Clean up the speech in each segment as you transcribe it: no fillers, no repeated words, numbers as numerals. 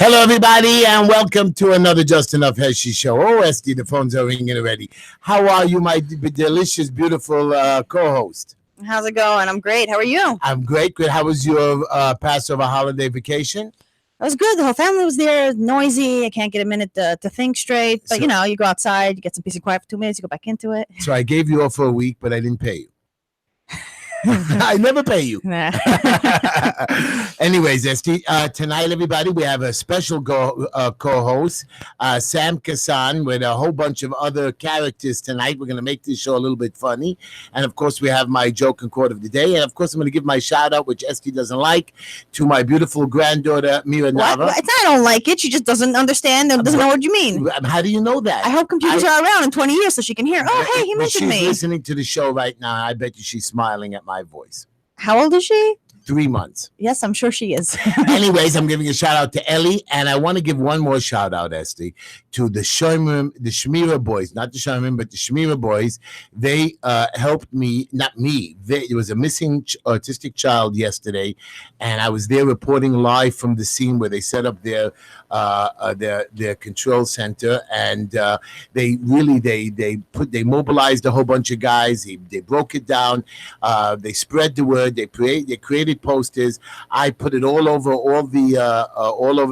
Hello, everybody, and welcome to another Just Enough Heshy show. Oh, Esty, the phones are ringing already. How are you, my delicious, beautiful co-host? How's it going? I'm great. How are you? I'm great. Good. How was your Passover holiday vacation? It was good. The whole family was there. Noisy. I can't get a minute to think straight. But, you go outside, you get some peace and quiet for 2 minutes, you go back into it. So I gave you off for a week, but I didn't pay you. I never pay you. Nah. Anyways, Esty, tonight, everybody, we have a special co-host, Sam Kassan, with a whole bunch of other characters tonight. We're going to make this show a little bit funny. And, of course, we have my joke and quote of the day. And, of course, I'm going to give my shout-out, which Esty doesn't like, to my beautiful granddaughter, Mira Nava. What? It's not I don't like it. She just doesn't understand and doesn't know what you mean. How do you know that? I hope computers are around in 20 years so she can hear, oh, hey, he mentioned me. She's listening to the show right now. I bet you she's smiling at my voice. How old is she? 3 months. Yes, I'm sure she is. Anyways, I'm giving a shout out to Ellie, and I want to give one more shout out, Esty, to the Shamela Boys, not the Shamim, but the Shamela Boys. They helped me, not me. There was a missing autistic child yesterday, and I was there reporting live from the scene where they set up their control center, and they mobilized a whole bunch of guys. They broke it down. They spread the word. They created posters. I put it all over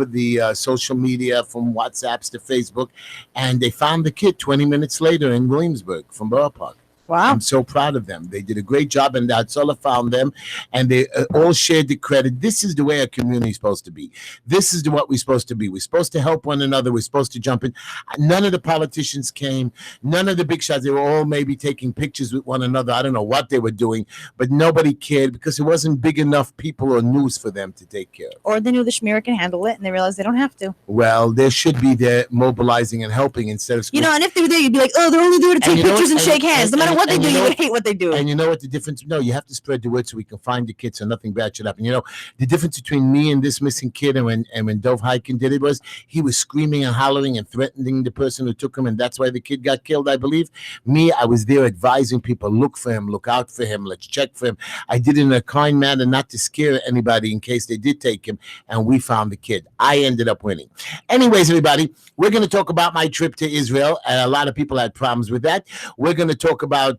the social media, from WhatsApps to Facebook, and they found the kid 20 minutes later in Williamsburg from Borough Park. Wow. I'm so proud of them. They did a great job, and Hatzolah found them, and they all shared the credit. This is the way a community is supposed to be. This is what we're supposed to be. We're supposed to help one another. We're supposed to jump in. None of the politicians came. None of the big shots. They were all maybe taking pictures with one another. I don't know what they were doing, but nobody cared because it wasn't big enough people or news for them to take care of. Or they knew the Shmira can handle it, and they realized they don't have to. Well, there should be there mobilizing and helping instead of... and if they were there, you'd be like, oh, they're only there to take pictures and shake hands. No matter what they do, you would hate what they do. And you know what the difference? No, you have to spread the word so we can find the kid so nothing bad should happen. The difference between me and this missing kid and when Dov Hiken did it was he was screaming and hollering and threatening the person who took him, and that's why the kid got killed, I believe. Me, I was there advising people, look for him, look out for him, let's check for him. I did it in a kind manner, not to scare anybody in case they did take him, and we found the kid. I ended up winning. Anyways, everybody, we're going to talk about my trip to Israel, and a lot of people had problems with that. We're going to talk about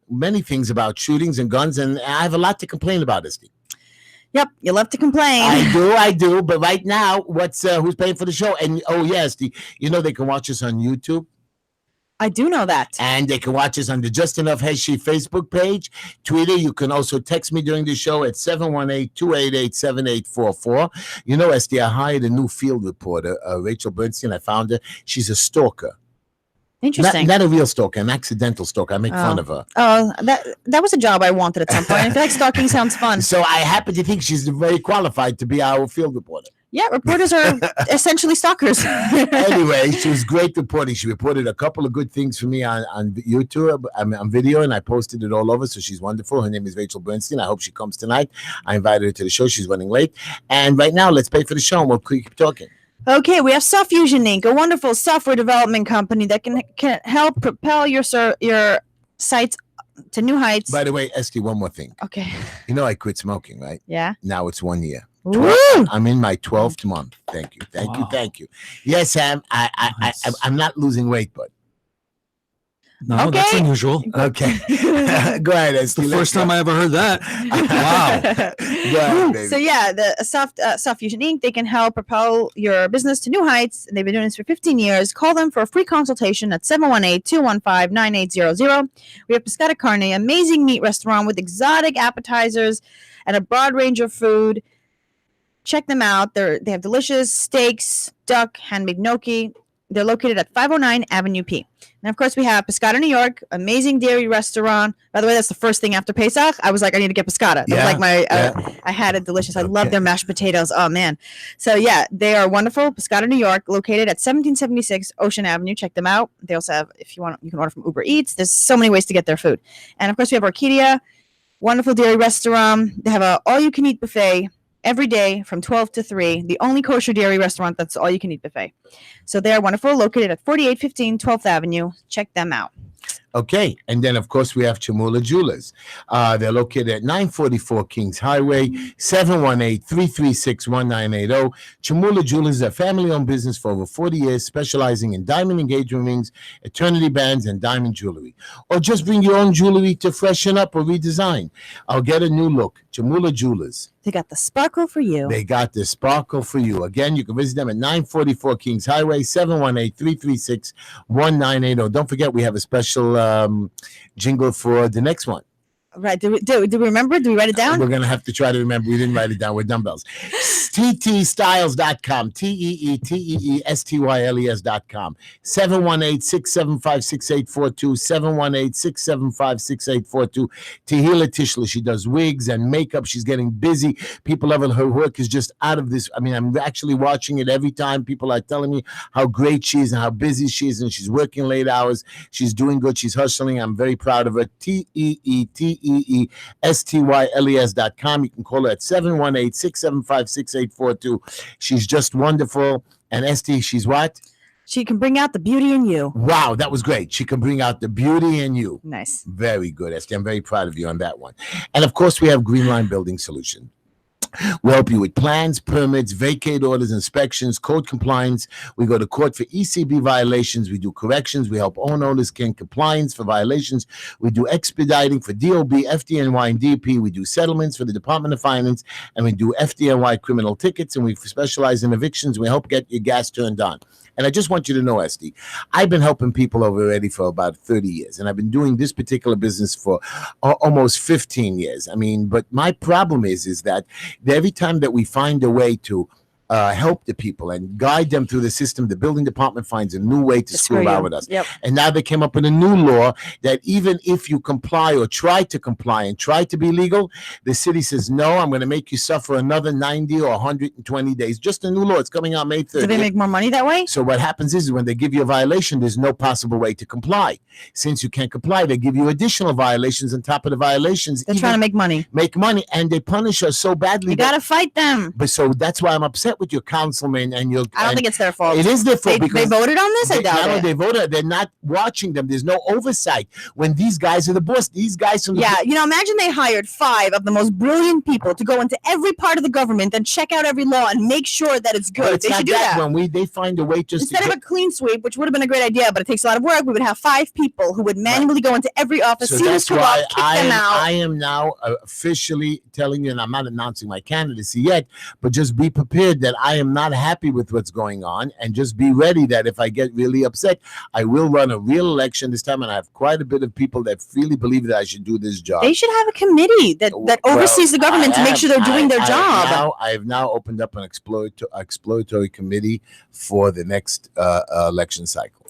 many things about shootings and guns, and I have a lot to complain about, Esty. Yep, you love to complain. I do. But right now, who's paying for the show? And yes, they can watch us on YouTube. I do know that. And they can watch us on the Just Enough Heshy Facebook page, Twitter. You can also text me during the show at 718-288-7844. Esty, I hired a new field reporter, Rachel Bernstein. I found her. She's a stalker. Interesting. Not a real stalker, an accidental stalker. I make fun of her. Oh, that was a job I wanted at some point. I feel like stalking sounds fun. So I happen to think she's very qualified to be our field reporter. Yeah, reporters are essentially stalkers. Anyway, she was great reporting. She reported a couple of good things for me on YouTube, on video, and I posted it all over. So she's wonderful. Her name is Rachel Bernstein. I hope she comes tonight. I invited her to the show. She's running late. And right now, let's pay for the show, and we'll keep talking. Okay, we have Fusion Inc., a wonderful software development company that can help propel your sites to new heights. By the way, Esty, one more thing. Okay. I quit smoking, right? Yeah. Now it's 1 year. Woo! I'm in my 12th month. Thank you. Thank you. Yes, Sam, I'm not losing weight, but. No, that's unusual. Okay. Go ahead, Esty. It's the first time I ever heard that. Wow. Go ahead, baby. So, yeah, the Fusion Inc., they can help propel your business to new heights. They've been doing this for 15 years. Call them for a free consultation at 718-215-9800. We have Pescata Carne, amazing meat restaurant with exotic appetizers and a broad range of food. Check them out. They have delicious steaks, duck, handmade gnocchi. They're located at 509 Avenue P. And, of course, we have Pescata New York, amazing dairy restaurant. By the way, that's the first thing after Pesach. I was like, I need to get Pescata. That was like I had it delicious. I love their mashed potatoes. Oh, man. So, yeah, they are wonderful. Pescata New York, located at 1776 Ocean Avenue. Check them out. They also have, if you want, you can order from Uber Eats. There's so many ways to get their food. And, of course, we have Orchidia, wonderful dairy restaurant. They have an all-you-can-eat buffet every day from 12 to 3, the only kosher dairy restaurant that's all-you-can-eat buffet. So they are wonderful, located at 4815 12th Avenue. Check them out. Okay, and then of course we have Shamela Jewelers. They're located at 944 Kings Highway, 718-336-1980. Shamela Jewelers is a family-owned business for over 40 years, specializing in diamond engagement rings, eternity bands, and diamond jewelry. Or just bring your own jewelry to freshen up or redesign. I'll get a new look. Shamela Jewelers. They got the sparkle for you. They got the sparkle for you. Again, you can visit them at 944 Kings Highway, 718-336-1980. Don't forget, we have a special jingle for the next one. Right. Do we remember? Do we write it down? We're going to have to try to remember. We didn't write it down with dumbbells. TTStyles.com. TEETEESTYLES.com. 718-675-6842. 718-675-6842. Tahila Tishla. She does wigs and makeup. She's getting busy. People love her work is just out of this. I mean, I'm actually watching it every time. People are telling me how great she is and how busy she is, and she's working late hours. She's doing good. She's hustling. I'm very proud of her. TEETEESTYLES.com. You can call her at 718-675-6842. She's just wonderful. And Esty, she's what? She can bring out the beauty in you. Wow, that was great. She can bring out the beauty in you. Nice. Very good, Esty. I'm very proud of you on that one. And of course, we have Green Line Building Solution. We'll help you with plans, permits, vacate orders, inspections, code compliance. We go to court for ECB violations. We do corrections. We help owners gain compliance for violations. We do expediting for DOB, FDNY, and DP. We do settlements for the Department of Finance, and we do FDNY criminal tickets, and we specialize in evictions. We help get your gas turned on. And I just want you to know, Esty, I've been helping people already for about 30 years, and I've been doing this particular business for almost 15 years. I mean, but my problem is that every time that we find a way to help the people and guide them through the system, the building department finds a new way to screw around with us. Yep. And now they came up with a new law that even if you comply or try to comply and try to be legal, the city says, no, I'm going to make you suffer another 90 or 120 days. Just a new law. It's coming out May 30th. Do they make more money that way? So what happens is when they give you a violation, there's no possible way to comply. Since you can't comply, they give you additional violations on top of the violations. They're trying to make money. And they punish us so badly. You got to fight them. But so that's why I'm upset with your councilman and your. I don't think it's their fault. It is their fault because they voted on this. I doubt it. They voted. They're not watching them. There's no oversight when these guys are the boss. These guys from imagine they hired 5 of the most brilliant people to go into every part of the government and check out every law and make sure that it's good. It's they should do that. When they find a way just instead of a clean sweep, which would have been a great idea, but it takes a lot of work. We would have 5 people who would manually go into every office, see who's corrupt, kick them out. I am now officially telling you, and I'm not announcing my candidacy yet, but just be prepared that I am not happy with what's going on, and just be ready that if I get really upset, I will run a real election this time, and I have quite a bit of people that really believe that I should do this job. They should have a committee that oversees the government to make sure they're doing their job. I have now opened up an exploratory committee for the next election cycle.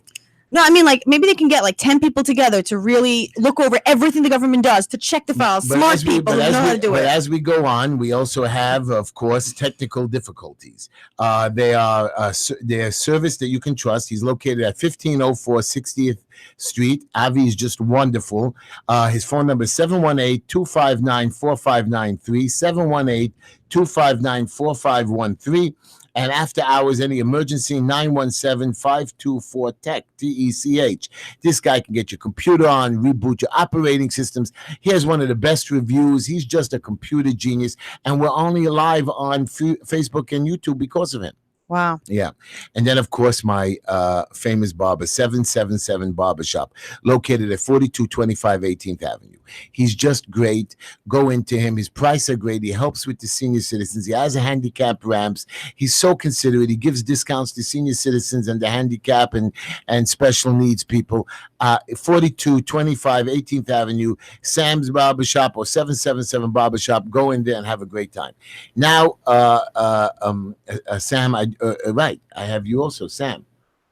No, I mean, like, maybe they can get like 10 people together to really look over everything the government does, to check the files. Smart people who know how to do it. But as we go on, we also have, of course, technical difficulties. They are a service that you can trust. He's located at 1504 60th Street. Avi is just wonderful. His phone number is 718-259-4593, 718-259-4513. And after hours, any emergency, 917-524-TECH, TECH. This guy can get your computer on, reboot your operating systems. He has one of the best reviews. He's just a computer genius. And we're only live on Facebook and YouTube because of him. Wow. Yeah. And then, of course, my famous barber, 777 Barbershop, located at 4225 18th Avenue. He's just great. Go into him. His prices are great. He helps with the senior citizens. He has a handicap ramps. He's so considerate. He gives discounts to senior citizens and the handicap and special needs people. 4225 18th Avenue, Sam's Barbershop or 777 Barbershop. Go in there and have a great time. Now, Sam, right. I have you also, Sam.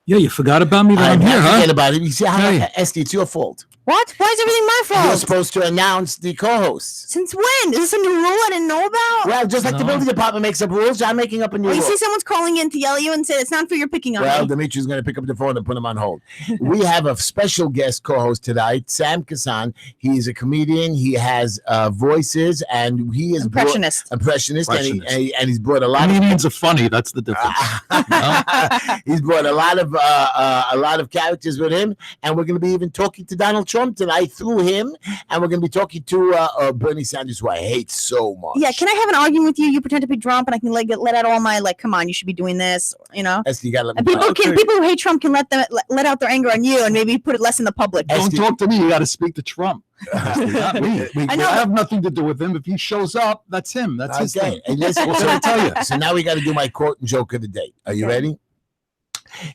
Yeah, you forgot about me. I'm here, huh? Forget about it. You see, Esty, it's your fault. What? Why is everything my fault? You're supposed to announce the co-hosts. Since when? Is this a new rule I didn't know about? Well, just like the No. building department makes up rules, I'm making up a new Or you rule. see someone's calling in to yell at you and say it's not for your picking on Well, me. Dimitri's going to pick up the phone and put him on hold. We have a special guest co-host tonight, Sam Kassan. He's a comedian. He has voices, and he is Impressionist. Impressionist, and he's brought a lot Comedians are funny. That's the difference. He's brought a lot of characters with him, and we're going to be even talking to Donald Trump tonight through him, and we're going to be talking to Bernie Sanders, who I hate so much. Yeah, can I have an argument with you? You pretend to be Trump, and I can let out all my come on, you should be doing this, Esther, you gotta let And me people who hate Trump can let out their anger on you, and maybe put it less in the public. Don't talk to me. You got to speak to Trump. Not me. I know. I have nothing to do with him. If he shows up, that's him. That's his thing. And listen, What can I tell you? So now we got to do my quote and joke of the day. Are you ready?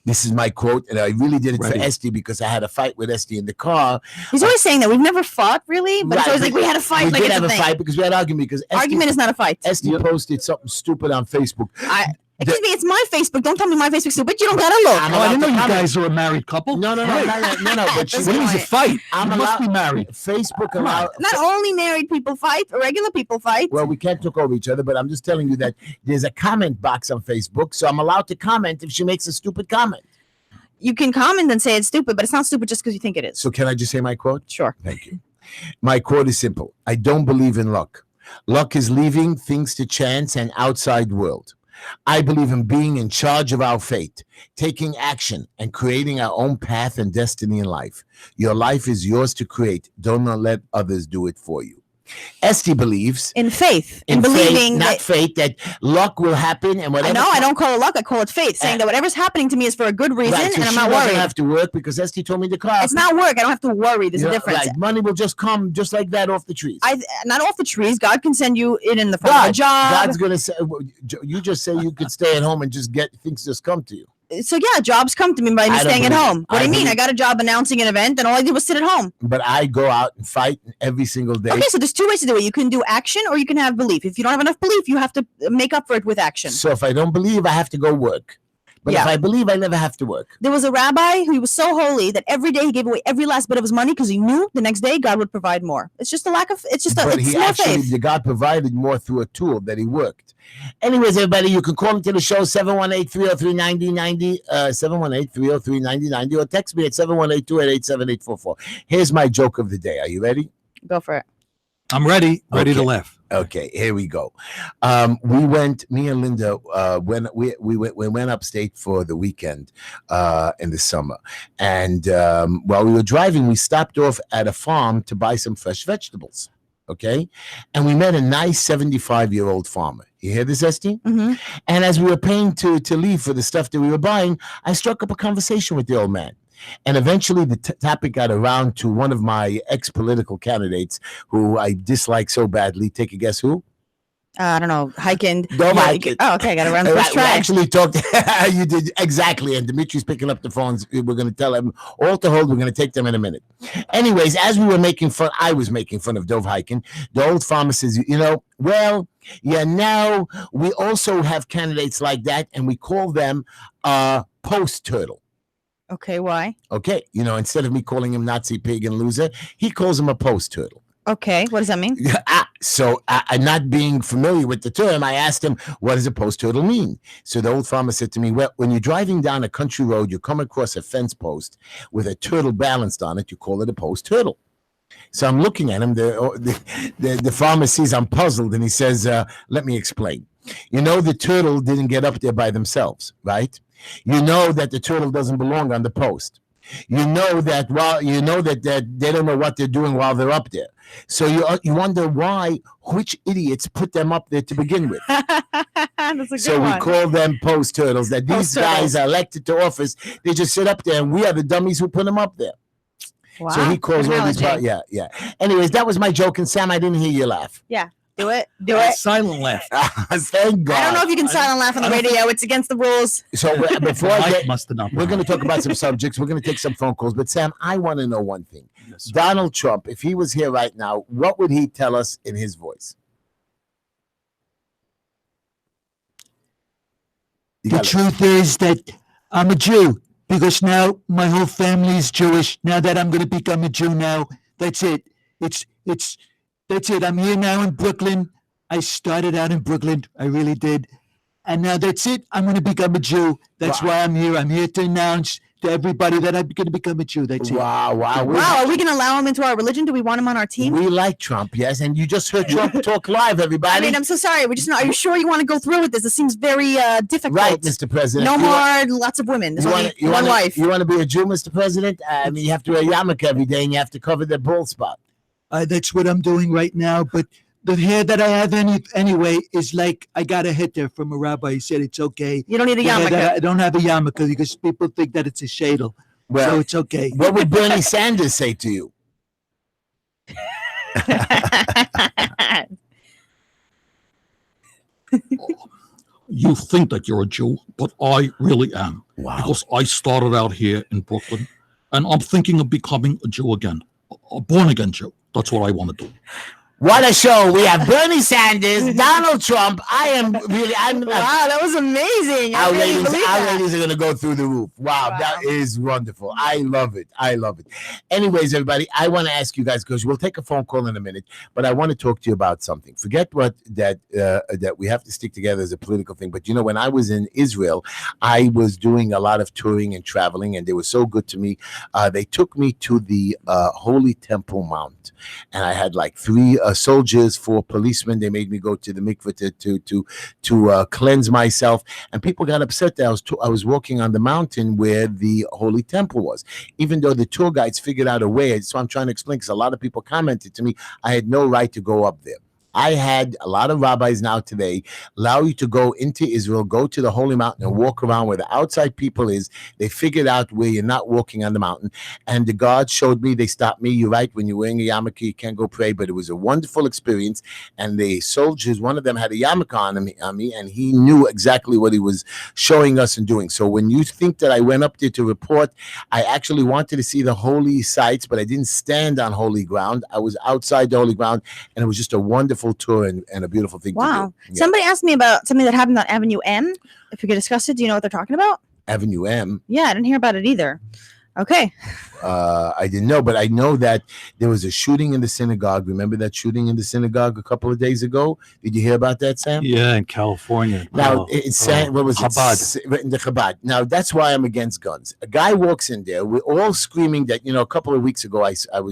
This is my quote, and I really did it Ready. for Esty because I had a fight with Esty in the car. He's always saying that we've never fought, really, but it's Right, always like we had a fight. We like did it's have a thing. fight because we had an argument because Argument is not a fight. Esty posted something stupid on Facebook. Excuse me, it's my Facebook. Don't tell me my Facebook's stupid. You don't gotta look. I'm Oh, I didn't know you allowed to guys are a married couple. No. But That's she What is a fine. fight? I'm You must be married. Facebook allowed. Not only married people fight, regular people fight. Well, we can't talk over each other, but I'm just telling you that there's a comment box on Facebook, so I'm allowed to comment if she makes a stupid comment. You can comment and say it's stupid, but it's not stupid just because you think it is. So can I just say my quote? Sure. Thank you. My quote is simple. I don't believe in luck. Luck is leaving things to chance and outside world. I believe in being in charge of our fate, taking action, and creating our own path and destiny in life. Your life is yours to create. Don't let others do it for you. Esty believes In faith, in faith, believing not that. fate, that luck will happen and whatever. I know, I don't call it luck. I call it faith, saying that whatever's happening to me is for a good reason, Right, so and I'm she not doesn't worried. have to work because Esty told me in the car. It's not work. I don't have to worry. There's a you know, difference. like, money will just come just like that off the trees. Not off the trees. God can send you it in the front of a job. God's gonna say. You just say you could stay at home and just get things just come to you. So yeah, jobs come to me by me I don't staying at believe it. home. What do you mean? I got a job announcing an event, and all I did was sit at home. But I go out and fight every single day. Okay, so there's two ways to do it. You can do action, or you can have belief. If you don't have enough belief, you have to make up for it with action. So if I don't believe, I have to go work. But if Yeah. I believe, I never have to work. There was a rabbi who was so holy that every day he gave away every last bit of his money because he knew the next day God would provide more. It's just a lack of. It's just a. But It's he more actually, faith. God provided more through a tool that he worked. Anyways, everybody, you can call into the show 718-303-9090, 718-303-9090, or text me at 718-288-7844. Here's my joke of the day. Are you ready? Go for it. I'm ready. Ready to Okay. laugh. Okay, here we go. Me and Linda, when we went upstate for the weekend in the summer, and while we were driving, we stopped off at a farm to buy some fresh vegetables. Okay, and we met a nice 75-year-old farmer. You hear this, Esty? Mm-hmm. And as we were paying to leave for the stuff that we were buying, I struck up a conversation with the old man. And eventually the topic got around to one of my ex-political candidates who I dislike so badly. Take a guess who? I don't know. Hiking. Don't like it. Oh, okay. I got to run We first try. actually talked. You did exactly. And Dimitri's picking up the phones. We're going to tell him all to hold. We're going to take them in a minute. Anyways, as we were making fun, I was making fun of Dov hiking. The old farmer says, now we also have candidates like that, and we call them post turtle. Okay, why? Okay, instead of me calling him Nazi pig and loser, he calls him a post turtle. Okay, what does that mean? So not being familiar with the term, I asked him, what does a post turtle mean? So the old farmer said to me, well, when you're driving down a country road, you come across a fence post with a turtle balanced on it, you call it a post turtle. So I'm looking at him, the farmer sees I'm puzzled, and he says, let me explain. The turtle didn't get up there by themselves, right? You know that the turtle doesn't belong on the post. You know that they don't know what they're doing while they're up there. So you wonder which idiots put them up there to begin with. That's a good So one. we call them post turtles. That these Post turtles. guys are elected to office. They just sit up there, and we are the dummies who put them up there. Wow. So he calls all these. Analogy. Yeah. Anyways, that was my joke, and Sam, I didn't hear you laugh. Do it. Do it. Silent laugh. Thank God. I don't know if you can silent laugh on the radio. It's against the rules. So before I Mike get, must have not. we're going to talk about some subjects. We're going to take some phone calls. But Sam, I want to know one thing. Yes, sir. Donald Trump, if he was here right now, what would he tell us in his voice? The truth is that I'm a Jew because now my whole family is Jewish. Now that I'm going to become a Jew now, that's it. That's it. I'm here now in Brooklyn. I started out in Brooklyn. I really did. And now that's it. I'm going to become a Jew. That's why I'm here. I'm here to announce to everybody that I'm going to become a Jew. That's it. Wow. Wow, are we going to allow him into our religion? Do we want him on our team? We like Trump, yes. And you just heard Trump talk live, everybody. I mean, I'm so sorry. We're just not. Are you sure you want to go through with this? This seems very difficult. Right, Mr. President. No more lots of women. There's only one wife. You want to be a Jew, Mr. President? I mean, you have to wear a yarmulke every day, and you have to cover the bald spot. That's what I'm doing right now. But the hair that I have anyway is like I got a hitter from a rabbi. He said it's okay. You don't need a yarmulke. I don't have a yarmulke because people think that it's a shadel. Well, so it's okay. What would Bernie Sanders say to you? You think that you're a Jew, but I really am. Wow. Because I started out here in Brooklyn, and I'm thinking of becoming a Jew again, a born-again Jew. That's what I want to do. What a show. We have Bernie Sanders, Donald Trump. I'm wow, that was amazing. Our ratings are going to go through the roof. Wow, that is wonderful. I love it. Anyways, everybody, I want to ask you guys, because we'll take a phone call in a minute, but I want to talk to you about something. Forget that we have to stick together as a political thing. But, when I was in Israel, I was doing a lot of touring and traveling, and they were so good to me. They took me to the Holy Temple Mount, and I had like 3 soldiers, 4 policemen. They made me go to the mikveh to cleanse myself, and people got upset that I was walking on the mountain where the Holy Temple was, even though the tour guides figured out a way. So I'm trying to explain, because a lot of people commented to me I had no right to go up there. I had a lot of rabbis now today allow you to go into Israel, go to the Holy Mountain and walk around where the outside people is. They figured out where you're not walking on the mountain. And the guards showed me, they stopped me. You're right, when you're wearing a yarmulke, you can't go pray. But it was a wonderful experience. And the soldiers, one of them had a yarmulke on me, and he knew exactly what he was showing us and doing. So when you think that I went up there to report, I actually wanted to see the holy sites, but I didn't stand on holy ground. I was outside the holy ground, and it was just a wonderful tour and a beautiful thing to do. Yeah. Somebody asked me about something that happened on Avenue M. If we could discuss it, do you know what they're talking about? Avenue M? Yeah, I didn't hear about it either. Okay. I didn't know, but I know that there was a shooting in the synagogue. Remember that shooting in the synagogue a couple of days ago? Did you hear about that, Sam? Yeah, in California. Now, what was Chabad. it? In the Chabad. Now, that's why I'm against guns. A guy walks in there. We're all screaming that, a couple of weeks ago,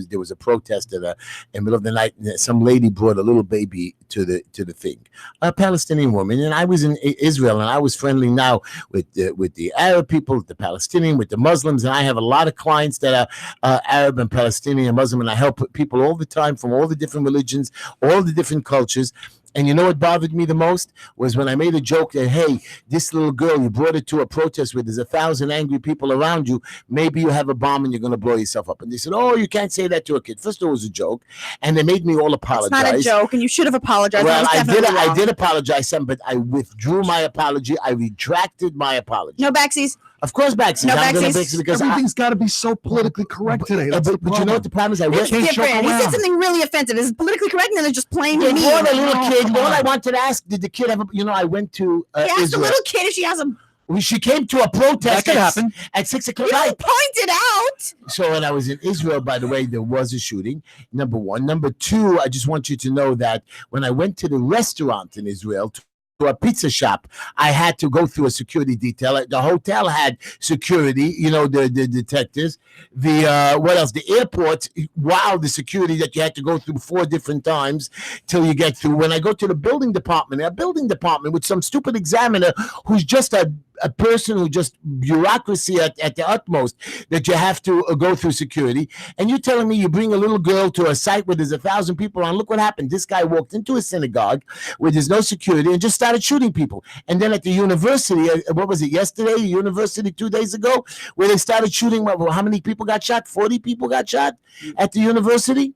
there was a protest in the middle of the night, and some lady brought a little baby to the thing, a Palestinian woman. And I was in Israel, and I was friendly now with the Arab people, with the Palestinian, with the Muslims, and I have a lot of clients that are Arab and Palestinian and Muslim, and I help people all the time from all the different religions, all the different cultures. And you know what bothered me the most was when I made a joke that, hey, this little girl, you brought her to a protest where there's 1,000 angry people around you. Maybe you have a bomb and you're going to blow yourself up. And they said, oh, you can't say that to a kid. First, it was a joke. And they made me all apologize. It's not a joke, and you should have apologized. Well, I did apologize, but I withdrew my apology. I retracted my apology. No backsies. Of course, backsies. No I'm gonna backsies. because Everything's got to be so politically correct today. That's the but you know what the problem is? It's different. He said something really offensive. It's politically correct, and then they're just plain They mean. brought a little kid. All I wanted to ask, did the kid have I went to He asked Israel. a little kid if she has a. She came to a protest That could happen. at 6 o'clock. You pointed out. So when I was in Israel, by the way, there was a shooting, number one. Number two, I just want you to know that when I went to the restaurant in Israel, to a pizza shop, I had to go through a security detail. The hotel had security, the detectives. What else? The airport, wow, the security that you had to go through 4 different times till you get through. When I go to the building department with some stupid examiner who's just a person who just bureaucracy at the utmost, that you have to go through security. And you're telling me you bring a little girl to a site where there's 1,000 people on. Look what happened. This guy walked into a synagogue where there's no security and just started shooting people. And then at the university, what was it, yesterday? University 2 days ago, where they started shooting. How many people got shot? 40 people got shot at the university?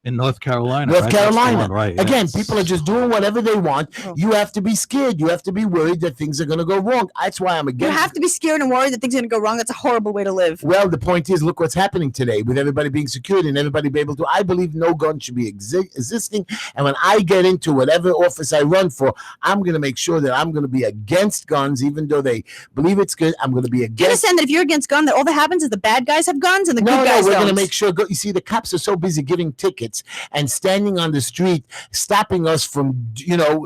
In North Carolina. North Carolina. Right. Again, people are just doing whatever they want. You have to be scared. You have to be worried that things are going to go wrong. That's why I'm against. You have to be scared and worried that things are going to go wrong. That's a horrible way to live. Well, the point is, look what's happening today with everybody being secured and everybody be able to. I believe no gun should be existing. And when I get into whatever office I run for, I'm going to make sure that I'm going to be against guns, even though they believe it's good. I'm going to be against. Do you understand that if you're against gun, that all that happens is the bad guys have guns and the good guys we're don't? going to make sure. You see, the cops are so busy giving tickets tickets and standing on the street, stopping us from,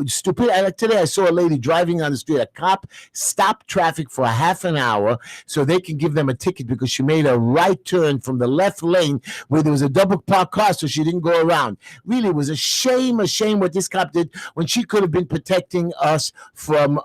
stupid. Like today, I saw a lady driving on the street. A cop stopped traffic for a half an hour so they can give them a ticket because she made a right turn from the left lane where there was a double parked car, so she didn't go around. Really, it was a shame what this cop did when she could have been protecting us from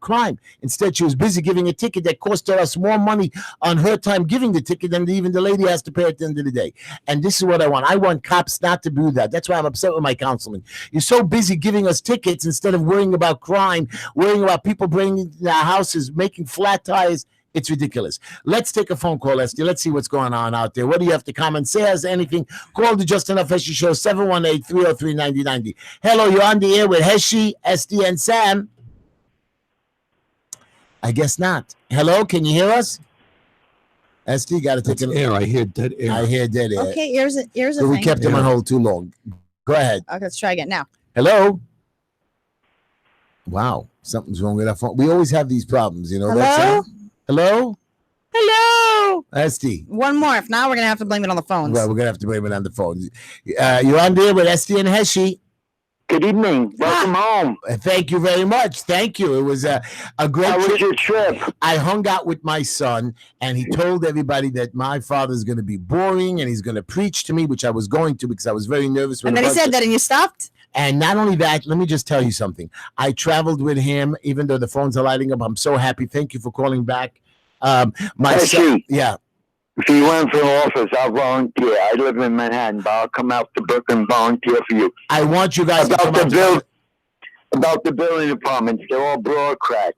crime. Instead, she was busy giving a ticket that cost us more money on her time giving the ticket than even the lady has to pay at the end of the day. And this is what I want. I want cops not to do that. That's why I'm upset with my councilman. You're so busy giving us tickets instead of worrying about crime, worrying about people bringing their houses, making flat tires. It's ridiculous. Let's take a phone call, Esty. Let's see what's going on out there. What do you have to comment? Say us anything. Call the Just Enough Heshy Show, 718-303-9090. Hello, you're on the air with Heshy, Esty, and Sam. I guess not. Hello, can you hear us? Esty, got to take an air. I hear dead air. I hear dead air. Okay, ears a So we thing. kept him on hold too long. Go ahead. Okay, let's try again now. Hello? Wow, something's wrong with our phone. We always have these problems, Hello? Hello? Hello. Esty. One more. If not, we're gonna have to blame it on the phones. Well, we're going to have to blame it on the phone. You're on there with Esty and Heshy. Good evening. Welcome home. Thank you very much. Thank you. It was a great How was trip. your trip? I hung out with my son, and he told everybody that my father's going to be boring, and he's going to preach to me, which I was going to because I was very nervous. And then he said that, and you stopped. And not only that, let me just tell you something. I traveled with him, even though the phones are lighting up. I'm so happy. Thank you for calling back. My son, yeah. If you went for office, I'll volunteer. I live in Manhattan, but I'll come out to Brooklyn and volunteer for you. I want you guys to come out. About the building departments, they're all bureaucrats.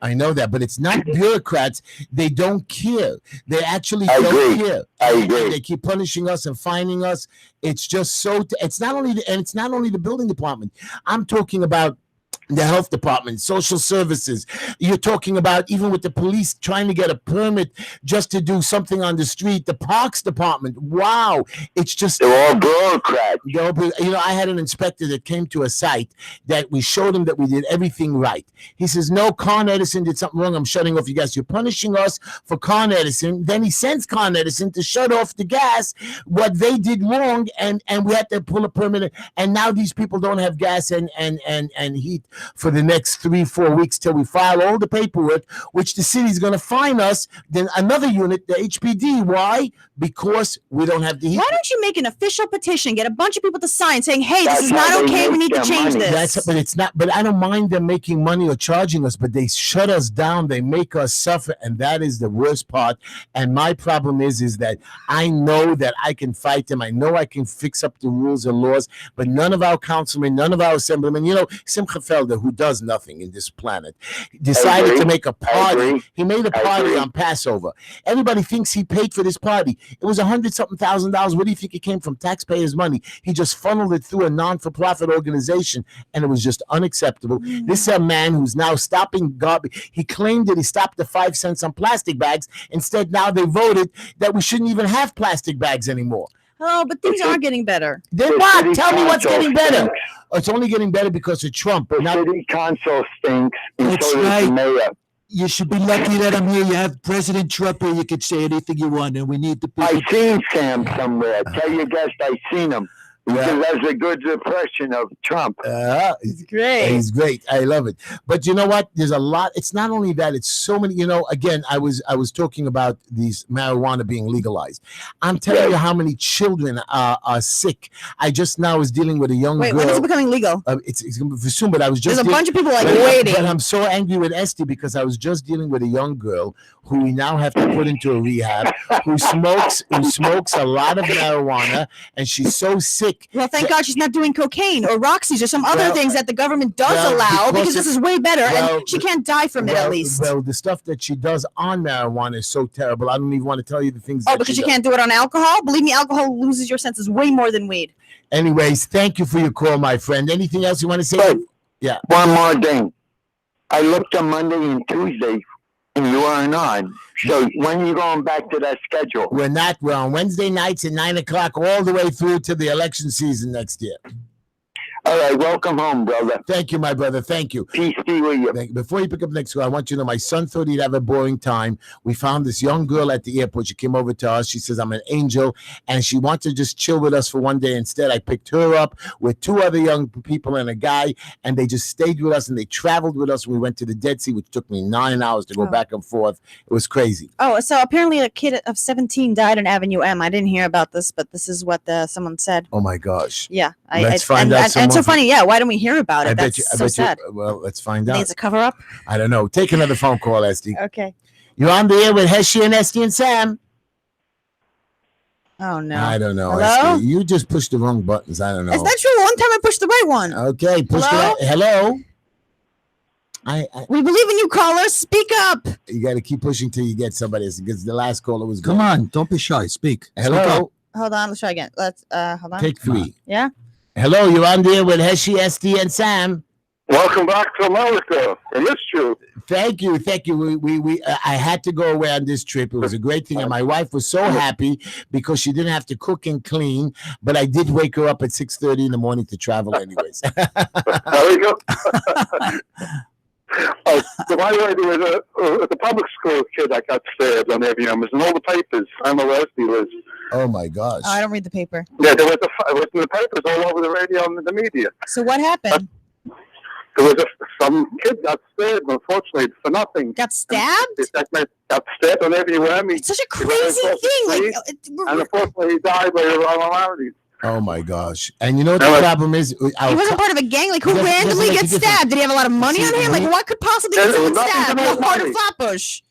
I know that, but it's not bureaucrats. They don't care. They actually don't care. I agree. They keep punishing us and fining us. It's just so. It's not only the building department. I'm talking about the health department, social services. You're talking about even with the police trying to get a permit just to do something on the street. The parks department. Wow, it's just they're all bureaucrats. I had an inspector that came to a site that we showed him that we did everything right. He says, "No, Con Edison did something wrong. I'm shutting off your gas. You're punishing us for Con Edison." Then he sends Con Edison to shut off the gas. What they did wrong, and we had to pull a permit. And now these people don't have gas and heat for the next 3-4 weeks till we file all the paperwork, which the city's going to fine us. Then another unit, the HPD. Why? Because we don't have the heat. Why don't you make an official petition, get a bunch of people to sign saying, "Hey, this is not okay. We need to change this." But it's not. But I don't mind them making money or charging us. But they shut us down. They make us suffer, and that is the worst part. And my problem is that I know that I can fight them. I know I can fix up the rules and laws. But none of our councilmen, none of our assemblymen, Simcha Felder, who does nothing in this planet, decided to make a party. He made a party on Passover. Everybody thinks he paid for this party. It was $100-something thousand. Where do you think it came from? Taxpayers' money. He just funneled it through a non-for-profit organization, and it was just unacceptable. This is a man who's now stopping garbage. He claimed that he stopped the 5 cents on plastic bags. Instead, now they voted that we shouldn't even have plastic bags anymore. Oh, but things are getting better. Then what? Tell me what's getting better. It's only getting better because of Trump. The city council stinks, and That's so does the mayor. You should be lucky that I'm here. You have President Trump here. You can say anything you want, and we need the people. I seen Sam somewhere. Tell your guest I seen him. He has a good impression of Trump. He's great. He's great. I love it. But you know what? There's a lot. It's not only that. It's so many. Again, I was talking about these marijuana being legalized. I'm telling you how many children are sick. I just now was dealing with a young girl. When is it becoming legal? It's going to be soon. But I was just. There's a bunch of people waiting. But I'm so angry with Esty because I was just dealing with a young girl who we now have to put into a rehab, who smokes a lot of marijuana, and she's so sick. Well, thank God she's not doing cocaine or Roxy's or some other things that the government does allow, because this is way better, and she can't die from it at least. Well, the stuff that she does on marijuana is so terrible. I don't even want to tell you the things. Oh, because you can't do it on alcohol? Believe me, alcohol loses your senses way more than weed. Anyways, thank you for your call, my friend. Anything else you want to say? But yeah. One more thing. I looked on Monday and Tuesday, and you weren't on. So when are you going back to that schedule? We're not. We're on Wednesday nights at 9 o'clock all the way through to the election season next year. All right, welcome home, brother. Thank you, my brother. Thank you. Peace be with you. Before you pick up the next call, I want you to know my son thought he'd have a boring time. We found this young girl at the airport. She came over to us. She says, I'm an angel, and she wants to just chill with us for one day. Instead, I picked her up with 2 other young people and a guy, and they just stayed with us, and they traveled with us. We went to the Dead Sea, which took me 9 hours to go back and forth. It was crazy. Oh, so apparently a kid of 17 died on Avenue M. I didn't hear about this, but this is what someone said. Oh, my gosh. Yeah. Let's find out some and so more. funny. Yeah, why don't we hear about it? I That's bet so you. sad. Well, let's find Think out. it's a cover-up? I don't know. Take another phone call, Esty. Okay. You're on the air with Heshy and Esty and Sam. Oh, no. I don't know, Hello? Esty. You just pushed the wrong buttons. I don't know. It's not true. One time I pushed the right one. Okay, push Hello? the hello. We believe in you, caller. Speak up. You got to keep pushing till you get somebody because the last caller was good. Come on, don't be shy. Speak. Hello. Hold on. Let's try again. Let's hold on. Take 3. Yeah. Hello, you're on there with Heshy, Esty, and Sam. Welcome back to America. I missed you. Thank you. I had to go away on this trip. It was a great thing, and my wife was so happy because she didn't have to cook and clean. But I did wake her up at 6:30 in the morning to travel, anyways. There you go. By the way, there was a public school kid that got stabbed on AVM. It was in all the papers. I know where he was. Oh my gosh! Oh, I don't read the paper. Yeah, it was in the papers all over the radio and the media. So what happened? There was some kid got stabbed, unfortunately, for nothing. Got stabbed? Got stabbed on AVM. It's such a crazy thing. And unfortunately, he died later on around. Oh my gosh! And you know what the problem is? He wasn't part of a gang. Like, who Doesn't randomly make a gets difference. stabbed? Did he have a lot of money on him? Like, what could possibly get someone nothing to stabbed? do A with heart of money. Flatbush.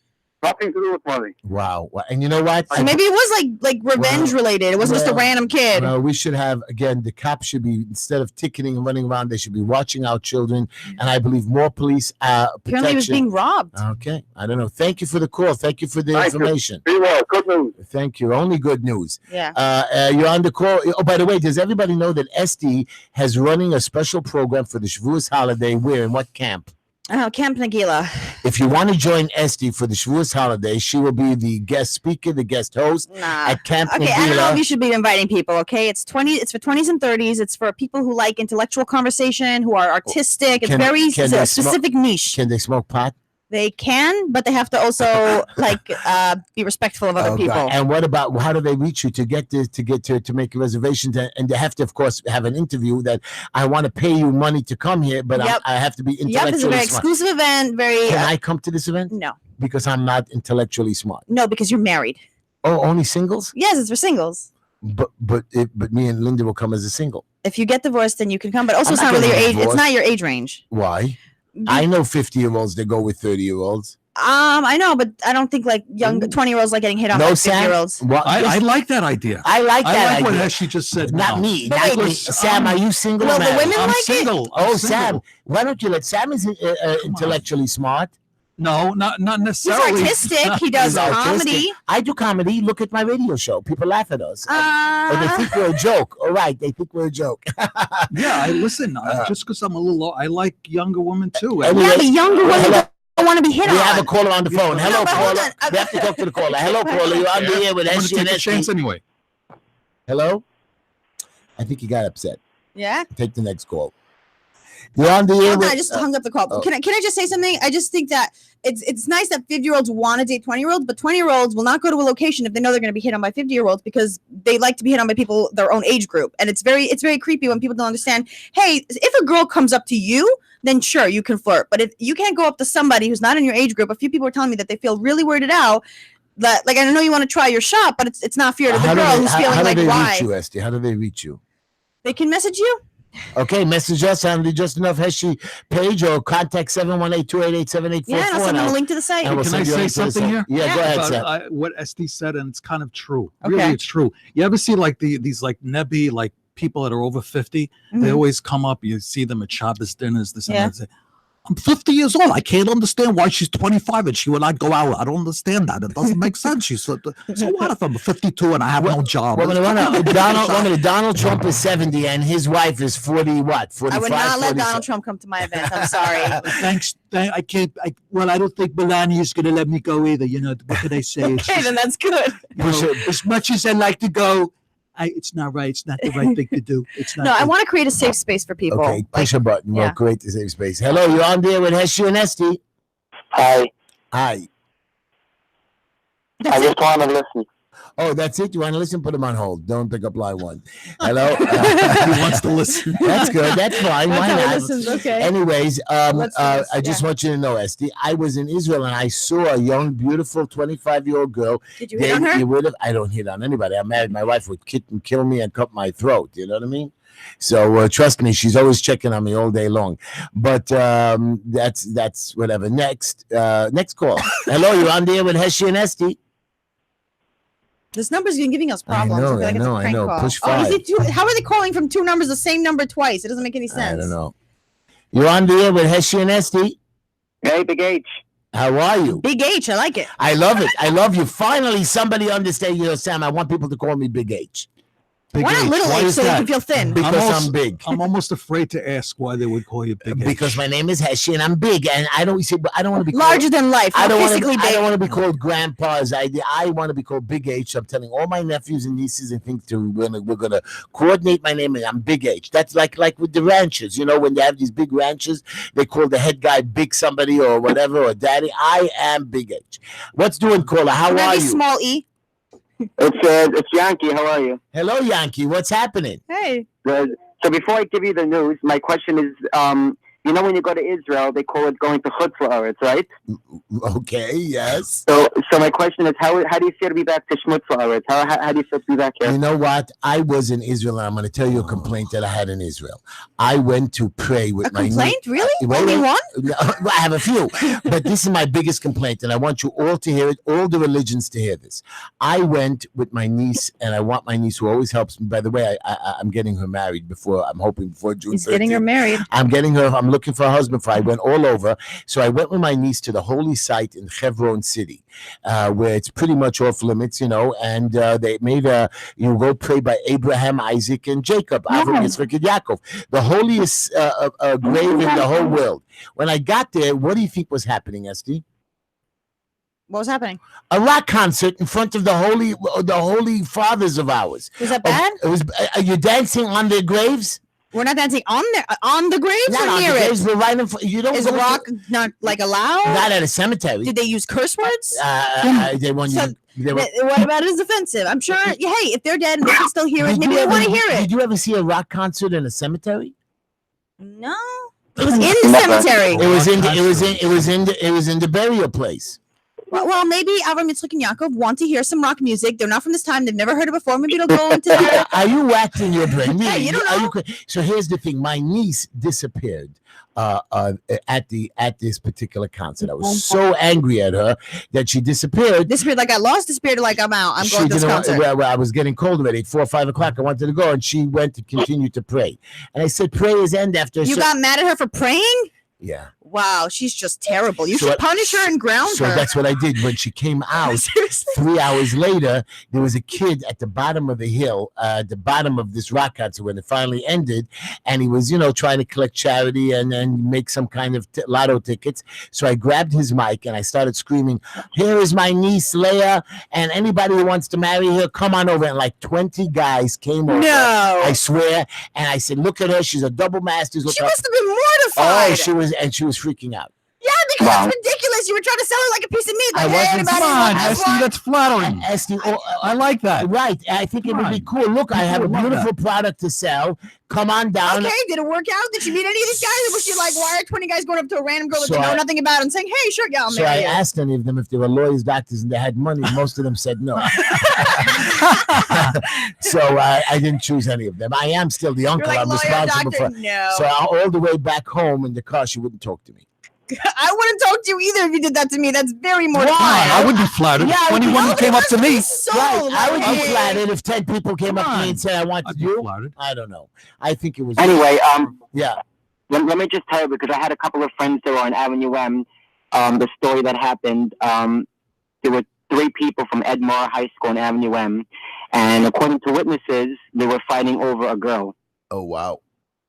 Nothing to do with money. Wow! And you know what? So maybe it was like revenge related. It wasn't just a random kid. Well, we should have, again, the cops should be, instead of ticketing and running around, they should be watching our children. And I believe more police Apparently, he was being robbed. Okay. I don't know. Thank you for the call. Thank you for the information. Be well. Good news. Thank you. Only good news. Yeah. You're on the call. Oh, by the way, does everybody know that Esty has running a special program for the Shavuos holiday? Where? In what camp? Camp Nagila. If you want to join Esty for the Shavuos holiday, she will be the guest speaker, the guest host at Camp Okay, Nagila. I don't know if you should be inviting people. Okay, it's for 20s and 30s. It's for people who like intellectual conversation, who are artistic. It's it's a specific niche. Can they smoke pot? They can, but they have to also be respectful of other people. God. And what about how do they reach you to make a reservation? And they have to, of course, have an interview that I want to pay you money to come here, but I have to be intellectually Yep, it's a very smart. exclusive event. Can I come to this event? No. Because I'm not intellectually smart. No, because you're married. Oh, only singles? Yes, it's for singles. But me and Linda will come as a single. If you get divorced, then you can come. But also, I'm it's not not really your getting age. It's divorced. not your age range. Why? I know 50-year-olds that go with 30-year-olds. I know, but I don't think young 20-year-olds like getting hit on by 50-year-olds. Well, I like that idea. I like that what idea. Heshy just said. Not now. me. But Not wait, me. Sam, are you single? Well, or the married? women I'm like single. it. I'm Oh, single. Sam, why don't you let Sam is intellectually smart? No, not He's necessarily. artistic. He does He's artistic. comedy. I do comedy. Look at my radio show. People laugh at us. Or they think we're a joke. All right, they think we're a joke. Yeah, I listen. Just because I'm a little low, I like younger women too. Anyway, Yeah, but younger women hello. don't want to be hit We on. have a caller on the phone. Hello, but hold caller. on. We have to talk to the caller. Hello, caller. You're on the air with I'm going to Heshy and take a chance Esty. anyway. Hello? I think he got upset. Yeah. Take the next call. You're on the air Hold with... on, I just hung up the call. oh. Can I just say something? I just think that it's nice that 50-year-olds want to date 20-year-olds, but 20-year-olds will not go to a location if they know they're going to be hit on by 50-year-olds because they like to be hit on by people their own age group. And it's very creepy when people don't understand. Hey, if a girl comes up to you, then sure, you can flirt. But if you can't go up to somebody who's not in your age group, a few people are telling me that they feel really weirded out. That I know you want to try your shot, but it's not fair to the girl who's feeling like why. why. How do they reach you, Esty? How do they reach you? They can message you. Okay, message us on the Just Enough Heshy page or contact 718-288-7844. Yeah, and I'll send them a link to the site. and we'll Can I send you a say link to the something site. here? Yeah, go ahead, About, Sam. what Esty said, and it's kind of true. Okay. Really, it's true. You ever see these nebby people that are over 50? They Mhm. always come up. You see them at Shabbos dinners. This Yeah. and that. I'm 50 years old. I can't understand why she's 25 and she will not go out. I don't understand that. It doesn't make sense. She's so what if I'm 52 and I have no job? Well, Donald Trump is 70 and his wife is 40, what? 45, I would not let 47. Donald Trump come to my event. I'm sorry. Thanks. I can't. I don't think Melania's going to let me go either. You know, what can I say? It's Okay, just, then that's good. you know, as much as I like to go, It's not right. It's not the right thing to do. It's not. No, I right. want to create a safe space for people. Okay, push a button. yeah. We'll create the safe space. Hello, you're on there with Heshy and Esty. Hi. Hi. I just want to listen. Oh, that's it? You want to listen? Put them on hold. Don't pick up line one. Hello? He wants to listen. That's good. That's fine. Why That's how it not? listens, okay. Anyways, Let's do this, I just want you to know, Esty, I was in Israel and I saw a young, beautiful 25-year-old girl. Did you hit on her? I don't hit on anybody. I'm married. My wife would kill me and cut my throat. You know what I mean? So trust me, she's always checking on me all day long. But that's whatever. Next call. Hello, you're on there with Heshy and Esty. This number's been giving us problems. know, feel like I it's a know, I prank know. call. Push Oh, is 5. it how are they calling from two numbers, the same number twice? It doesn't make any sense. I don't know. You're on the air with Heshy and Esty. Hey, Big H. How are you? Big H, I like it. I love it. I love you. Finally, somebody understands. You know, Sam, I want people to call me Big H. Big Why not H. little Why H is so you that? can feel thin? Because I'm big. I'm almost afraid to ask why they would call you Big H. Because my name is Heshy and I'm big, and I don't want to be Larger than life. I don't physically big. want to be called grandpa's idea. I want to be called Big H. I'm telling all my nephews and nieces and things to we're gonna coordinate my name, and I'm Big H. That's like with the ranchers, you know, when they have these big ranches, they call the head guy Big somebody or whatever or Daddy. I am Big H. What's doing, caller? How Can I are be you? small E? It's Yankee. How are you? Hello, Yankee. What's happening? Hey. Good. So before I give you the news, my question is, you know, when you go to Israel, they call it going to Chutz La'aretz, right? Okay, yes. So my question is, how do you feel to be back to Shmutz La'aretz? How do you feel to be back here? You know what? I was in Israel, and I'm going to tell you a complaint that I had in Israel. I went to pray with A my complaint? Really? Wait, Only one? No, I have a few, but this is my biggest complaint, and I want you all to hear it, all the religions to hear this. I went with my niece, and I want my niece, who always helps me. By the way, I'm getting her married before June 13th. He's getting her married. I'm getting her. I'm looking for a husband for. I went all over. So I went with my niece to the holy site in Hebron City, where it's pretty much off limits, you know. And they made you go pray by Abraham, Isaac, and Jacob, Avram, Yitzchak, and Yaakov, the holiest grave in the whole world. When I got there, what do you think was happening, Esty? What was happening? A rock concert in front of the holy fathers of ours. Was that bad? It was. Are you dancing on their graves? We're not dancing on the graves Not or on near the it? graves, but right in front. You don't Is go rock not like allowed? not at a cemetery. Did they use curse words? They want you. So- They were, What about it is offensive? I'm sure. Hey, if they're dead and they can still hear it, maybe they want to hear it. Did you ever see a rock concert in a cemetery? No, it was in the cemetery. It was in the burial place. Well, maybe Avram, Yitzchak, and Yaakov want to hear some rock music. They're not from this time. They've never heard it before. Maybe it'll go into. Are you waxing your brain? Hey, you don't know. So here's the thing. My niece disappeared at this particular concert. I was so angry at her that she disappeared. Disappeared like I lost. Disappeared like I'm out. I'm going to this concert. Well, I was getting cold already. 4 or 5 o'clock. I wanted to go, and she went to continue to pray. And I said, "Prayers end after." You got mad at her for praying? Yeah. Wow, she's just terrible. You So should punish her and ground So her. that's what I did when she came out. Seriously? 3 hours later, there was a kid at the bottom of the hill, the bottom of this rock concert when it finally ended, and he was, trying to collect charity and make some kind of lotto tickets. So I grabbed his mic and I started screaming, "Here is my niece Leah, and anybody who wants to marry her, come on over." And like 20 guys came over. No. I swear. And I said, "Look at her. She's a double master's." She must have been mortified. Oh, she was freaking out. Yeah, because Wow. it's ridiculous. You were trying to sell her like a piece of meat. Like, I hey, wasn't. everybody Come on, wants Esty, one. that's flattering. Esty, I like that. right. I think it would be cool. Look, I have a People would love beautiful product to sell. Come on down. Okay, did it work out? Did she meet any of these guys? Or was she like, why are 20 guys going up to a random girl that So they know I- nothing about and saying, hey, sure, yeah, I'll So I marry you? asked any of them if they were lawyers, doctors, and they had money. Most of them said no. So I didn't choose any of them. I am still the You're uncle. like, I'm lawyer, responsible doctor, for. no. So all the way back home in the car, she wouldn't talk to me. I wouldn't talk to you either if you did that to me. That's very mortifying. I would be flattered. Yeah, I would 21 be- who came up to me. So, Right. I would be like, flattered if 10 people came up to Come me on. and said, "I want I'd be you." flattered. I don't know. I think it was. Anyway, Yeah. let me just tell you, because I had a couple of friends that were on Avenue M, the story that happened. There were 3 people from Edmore High School on Avenue M, and according to witnesses, they were fighting over a girl. Oh wow.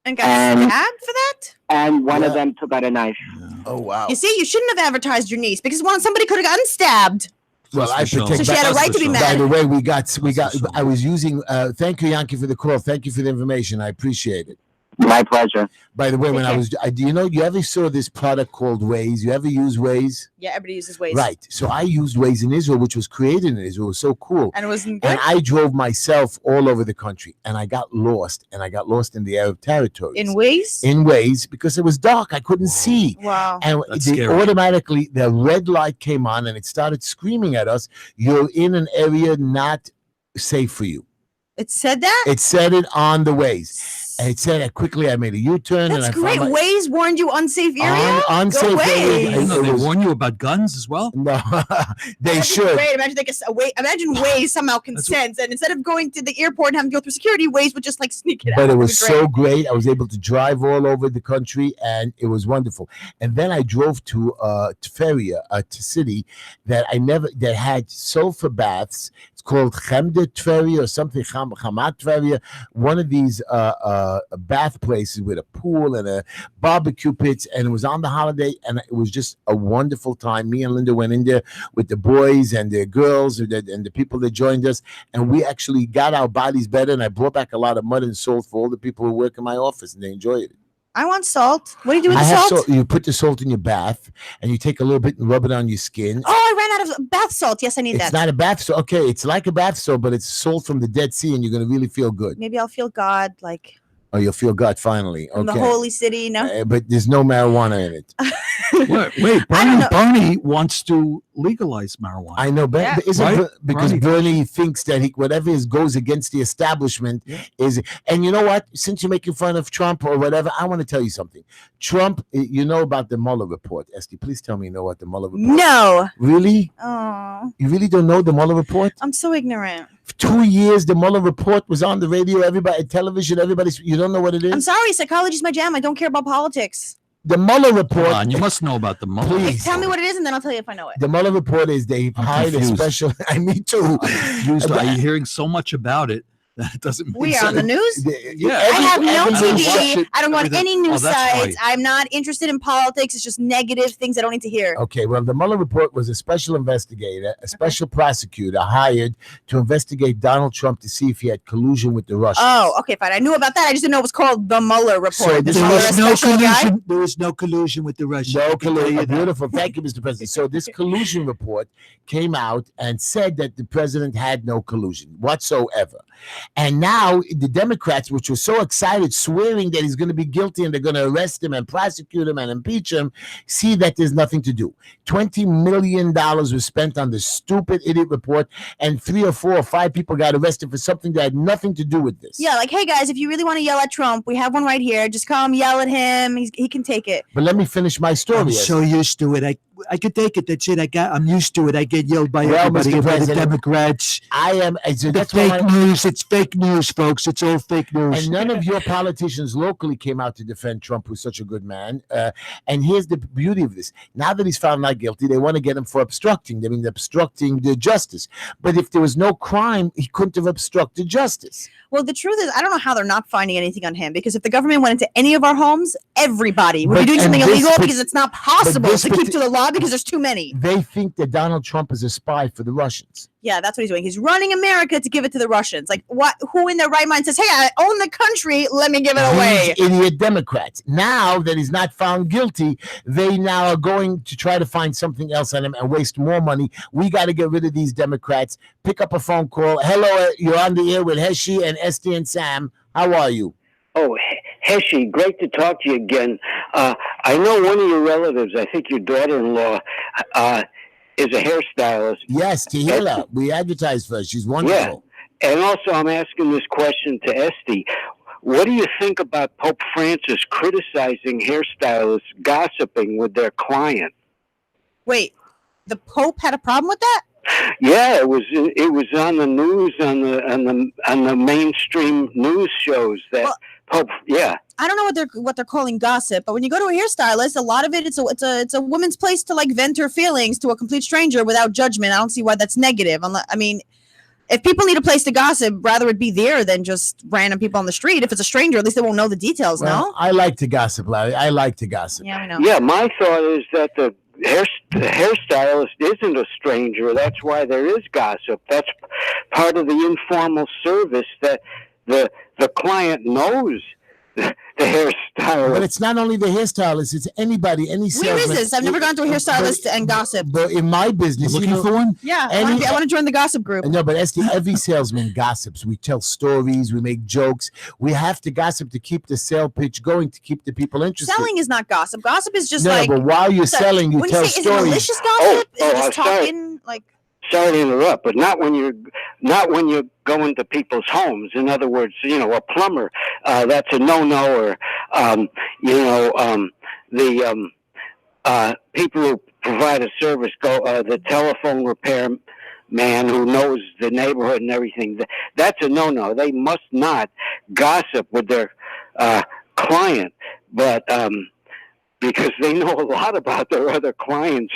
And got stabbed for that? And one of Yeah. them took out a knife. Oh wow. You see, you shouldn't have advertised your niece because somebody could have gotten stabbed. Well, I for protect. So she had a right to be By mad. the way, we got. for sure. I was using. Thank you, Yankee, for the call. Thank you for the information. I appreciate it. My pleasure. By the way, when Okay. do you know? You ever saw this product called Waze? You ever use Waze? Yeah, everybody uses Waze. Right. So I used Waze in Israel, which was created in Israel. It was so cool. And it wasn't And good. I drove myself all over the country, and I got lost. And I got lost in the Arab territories. In Waze? In Waze because it was dark. I couldn't see. Wow. And That's scary. automatically the red light came on, and it started screaming at us. You're in an area not safe for you. It said that? It said it on the Waze. And it said quickly I made a U-turn. That's and I great. found Waze warned you unsafe area? unsafe Go area. Waze. No, they warn you about guns as well. No, they That'd be should. Great. Imagine imagine Waze somehow consents, and instead of going to the airport and having to go through security, Waze would just like sneak it out. But it That'd was be great. so great. I was able to drive all over the country, and it was wonderful. And then I drove to Tveria, to city that had sulfur baths. It's called Chemda Tveria or something, Chamat Tveria. One of these bath places with a pool and a barbecue pits, and it was on the holiday, and it was just a wonderful time. Me and Linda went in there with the boys and the girls and the people that joined us, and we actually got our bodies better, and I brought back a lot of mud and salt for all the people who work in my office, and they enjoyed it. I want salt. What do you do with I the have salt? salt. You put the salt in your bath, and you take a little bit and rub it on your skin. Oh, I ran out of bath salt. Yes, I need It's that. not a bath salt. Okay, it's like a bath salt, but it's salt from the Dead Sea, and you're going to really feel good. Maybe I'll feel God like Oh, you'll feel God finally. from the Okay. holy city. No, But there's no marijuana in it. Wait, I don't know. Bernie wants to legalize marijuana. I know, but Yeah. isn't Right? because Right. Bernie thinks that whatever goes against the establishment is. And you know what? Since you're making fun of Trump or whatever, I want to tell you something. Trump, you know about the Mueller report, Esty. Please tell me you know what the Mueller report. no. Really? Oh, You really don't know the Mueller report? I'm so ignorant. For 2 years, the Mueller report was on the radio, everybody, television, everybody's. You don't know what it is? I'm sorry. Psychology's my jam. I don't care about politics. The Mueller Come report. on, you must know about the Mueller. Please. Tell me what it is, and then I'll tell you if I know it. The Mueller report is they hired a confused. special. Me too. I'm hearing so much about it that it doesn't make We are on sense. the news. Yeah. I have no I don't watch TV. it, I don't go on everything. any news Oh, that's sites. right. I'm not interested in politics. It's just negative things I don't need to hear. Okay, well, the Mueller report was a special investigator, a special prosecutor hired to investigate Donald Trump to see if he had collusion with the Russians. Oh, okay, fine. I knew about that. I just didn't know it was called the Mueller report. So this Is was there a There was no special guy? collusion. There was no collusion with the Russians. I No can tell you collusion. that. Beautiful. Thank you, Mr. President. So this collusion report came out and said that the president had no collusion whatsoever. And now the Democrats, which were so excited, swearing that he's going to be guilty and they're going to arrest him and prosecute him and impeach him, see that there's nothing to do. $20 million was spent on this stupid idiot report, and 3 or 4 or 5 people got arrested for something that had nothing to do with this. Yeah, like, hey guys, if you really want to yell at Trump, we have one right here. Just come yell at him. He can take it. But let me finish my story. I'm so used to it. I could take it. That's it. I'm used to it. I get yelled by Well, everybody, Mr. by the President, Democrats. I am. So The that's why fake news. It's fake news, folks. It's all fake news. And none of your politicians locally came out to defend Trump, who's such a good man. And here's the beauty of this. Now that he's found not guilty, they want to get him for obstructing. I mean, obstructing the justice. But if there was no crime, he couldn't have obstructed justice. Well, the truth is, I don't know how they're not finding anything on him, because if the government went into any of our homes, everybody would But- be doing something and this illegal pat- because it's not possible this to keep pat- to the law because there's too many. They think that Donald Trump is a spy for the Russians. Yeah, that's what he's doing. He's running America to give it to the Russians. Like, what? Who in their right mind says, "Hey, I own the country. Let me give it away"? These idiot Democrats. Now that he's not found guilty, they now are going to try to find something else on him and waste more money. We got to get rid of these Democrats. Pick up a phone call. Hello, you're on the air with Heshy and Esty and Sam. How are you? Oh, Heshy, great to talk to you again. I know one of your relatives, I think your daughter-in-law, is a hairstylist. Yes, Tehila. We advertise for her. She's wonderful. And also, I'm asking this question to Esty. What do you think about Pope Francis criticizing hairstylists gossiping with their client? Wait, the Pope had a problem with that? Yeah, it was on the news on the mainstream news shows that Well, Pope. Yeah. I don't know what they're calling gossip, but when you go to a hairstylist, a lot of it it's a woman's place to like vent her feelings to a complete stranger without judgment. I don't see why that's negative. I mean, if people need a place to gossip, rather it be there than just random people on the street. If it's a stranger, at least they won't know the details. Well, No. I like to gossip, Larry. I like to gossip. Yeah, I know. Yeah, my thought is that the hairstylist isn't a stranger. That's why there is gossip. That's part of the informal service that the client knows the hairstylist. But it's not only the hairstylist; it's anybody, any salesman. Where is this? I've never gone to a hairstylist and gossip. But in my business, Looking for one? Yeah, Any- I want to join the gossip group. No, but Esty, every salesman gossips. We tell stories, we make jokes. We have to gossip to keep the sale pitch going, to keep the people interested. Selling is not gossip. Gossip is just no, like but while you're so- selling, you when tell you say, stories. Is it malicious gossip? Oh, is I'm it sorry. talking like? Sorry to interrupt, but not when you're going to people's homes. In other words, a plumber, that's a no-no, or the people who provide a service, the telephone repair man who knows the neighborhood and everything. That's a no-no. They must not gossip with their client, but because they know a lot about their other clients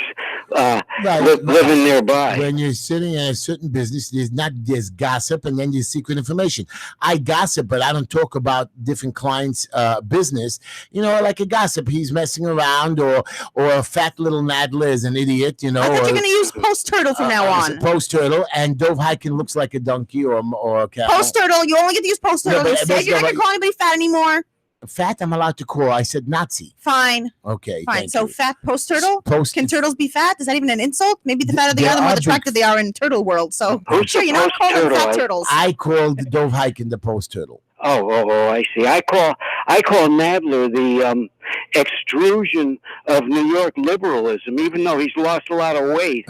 living nearby. When you're sitting in a certain business, there's gossip, and then there's secret information. I gossip, but I don't talk about different clients' business. Like a gossip, he's messing around, or a fat little Nadler is an idiot. I thought you're going to use post turtle from now on. Post turtle, and Dove Hiking looks like a donkey or a cow. Post turtle. You only get to use post turtle. You said you're not going to call anybody fat anymore. Fat, I'm allowed to call. I said Nazi. Fine. Okay. Fine. thank So you. fat post turtle. Post. Can turtles be fat? Is that even an insult? Maybe the fatter they There are, the more are attractive they are in turtle world. So Who's sure, the you know, post call them turtle? fat turtles. I called Dove Hiking the post turtle. Oh, I see. I call Nadler the extrusion of New York liberalism, even though he's lost a lot of weight.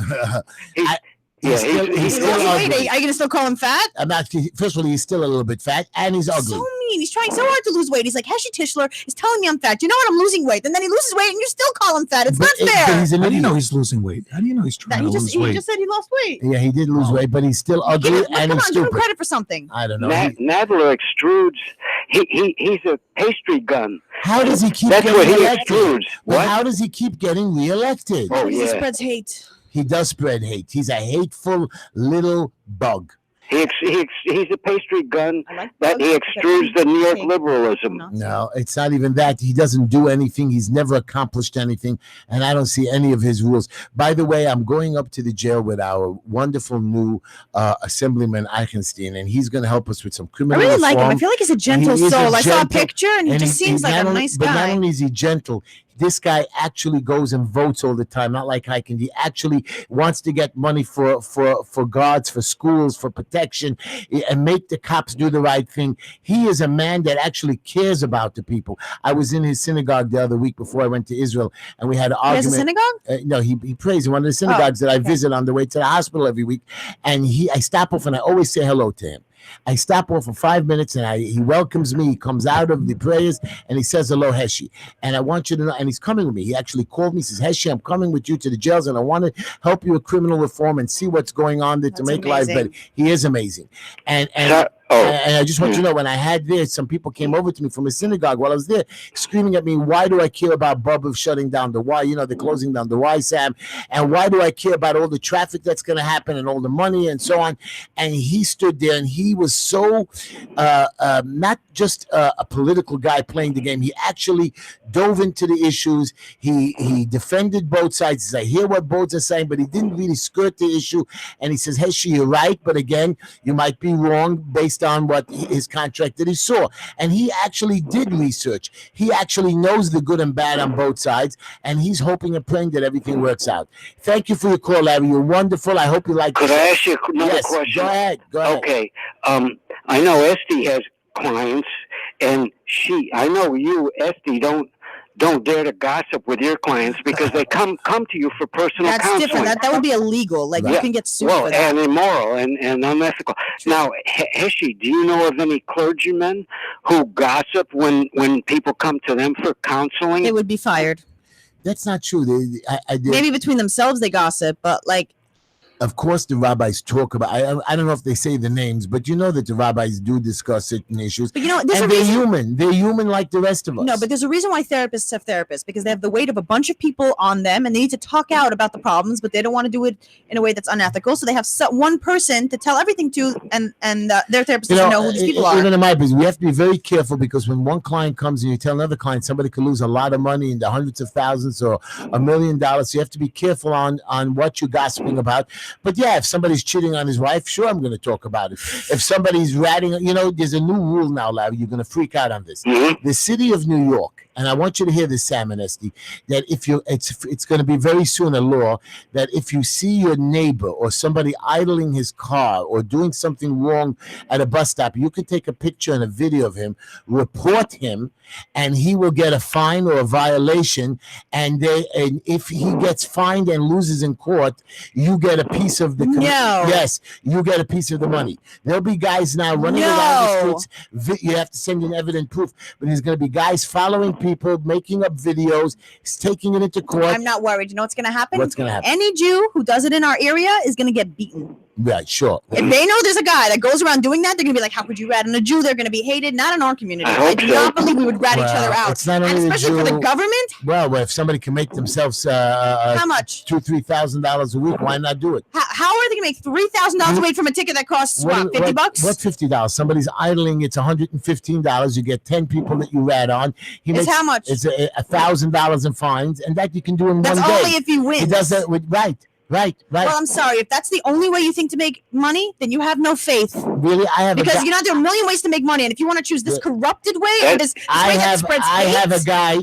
He's still Wait, ugly. are you gonna still call him fat? I'm actually, first of all, he's still a little bit fat, and he's ugly. So mean. He's trying so hard to lose weight. He's like, Heshy Tischler is telling me I'm fat. You know what? I'm losing weight. And then he loses weight and you still call him fat. It's not But fair. he's an How do you idiot. know he's losing weight? How do you know he's trying to lose He weight? just said he lost weight. Yeah, he did lose Oh. weight, but he's still ugly and Come he's on, give him stupid. credit for something. I don't know. Nadler extrudes. He's a pastry gun. How does he keep That's getting what he reelected? extrudes. Well, What? how does he keep getting reelected? Oh, Because he yeah. spreads hate. He does spread hate. He's a hateful little bug. He's a pastry gun I like that bugs, he but extrudes the New York hate. liberalism. No. No, it's not even that. He doesn't do anything. He's never accomplished anything, and I don't see any of his rules. By the way, I'm going up to the jail with our wonderful new Assemblyman Eichenstein, and he's going to help us with some I criminal really like him. I reform. feel like he's a gentle He is a soul. I saw a gentle- picture and he just seems like not a only- nice But not guy. only is he gentle, this guy actually goes and votes all the time, not like Heiken. He actually wants to get money for guards, for schools, for protection, and make the cops do the right thing. He is a man that actually cares about the people. I was in his synagogue the other week before I went to Israel, and we had an He has a argument. synagogue? No, he prays in one of the synagogues that I visit on the way to the hospital every week. And I stop off and I always say hello to him. I stop off for 5 minutes and he welcomes me. He comes out of the prayers and he says, hello, Heshy. And I want you to know, and he's coming with me. He actually called me, says, Heshy, I'm coming with you to the jails and I want to help you with criminal reform and see what's going on there to That's make life better. amazing. He is amazing. And I just want you to know, when I had this, some people came over to me from a synagogue while I was there, screaming at me, why do I care about Bubba shutting down the Y? You know, they're closing down the Y, Sam. And why do I care about all the traffic that's going to happen and all the money and so on? And he stood there and he was so not just a political guy playing the game. He actually dove into the issues. He defended both sides. He said, I hear what both are saying, but he didn't really skirt the issue. And he says, Heshy, you're right, but again, you might be wrong based on what his contract that he saw. And he actually did research. He actually knows the good and bad on both sides, and he's hoping and praying that everything works out. Thank you for your call, Larry. You're wonderful. I hope you like Could the I show. ask you another Yes, question? go ahead. Okay. I know Esty has clients, and I know you, Esty, don't dare to gossip with your clients because they come to you for personal That's counseling. different. That would be illegal. Like you Yeah. can get sued Well, for that. and immoral and unethical. Now, Heshy, do you know of any clergymen who gossip when people come to them for counseling? They would be fired. That's not true. Maybe between themselves they gossip, but like Of course, the rabbis talk about. I don't know if they say the names, but you know that the rabbis do discuss certain issues. But you know, there's and a they're reason. human. They're human like the rest of us. No, but there's a reason why therapists have therapists, because they have the weight of a bunch of people on them, and they need to talk out about the problems, but they don't want to do it in a way that's unethical. So they have one person to tell everything to, and their therapist doesn't know who these people are. Even in my business, we have to be very careful, because when one client comes and you tell another client, somebody could lose a lot of money in the hundreds of thousands or $1 million. So you have to be careful on what you're gossiping about. But yeah, if somebody's cheating on his wife, sure, I'm going to talk about it. If somebody's ratting, there's a new rule now, Larry. You're going to freak out on this. Mm-hmm. The city of New York, and I want you to hear this, Sam and Esty, that it's going to be very soon a law that if you see your neighbor or somebody idling his car or doing something wrong at a bus stop, you can take a picture and a video of him, report him, and he will get a fine or a violation. And if he gets fined and loses in court, you get a piece of the Yes, you get a piece of the money. There'll be guys now running around the streets. You have to send in evident proof, but there's going to be guys following people, making up videos, taking it into court. I'm not worried. You know what's going to happen? What's going to happen? Any Jew who does it in our area is going to get beaten. Right, sure. If they know there's a guy that goes around doing that, they're going to be like, how could you rat on a Jew? They're going to be hated, not in our community. I do not believe we would rat each other out. It's not only and especially for the government. Well, if somebody can make themselves how much? $2,000-$3,000 a week, why not do it? How are they going to make $3,000 a week from a ticket that costs $50? What $50? Somebody's idling. It's $115. You get 10 people that you rat on. It's how much? It's $1,000 in fines, and that you can do in one day. That's only if you win. He does that with Right. Well, I'm sorry. If that's the only way you think to make money, then you have no faith. Really, because there are a million ways to make money, and if you want to choose this corrupted way, or this way that spreads hate. I have a guy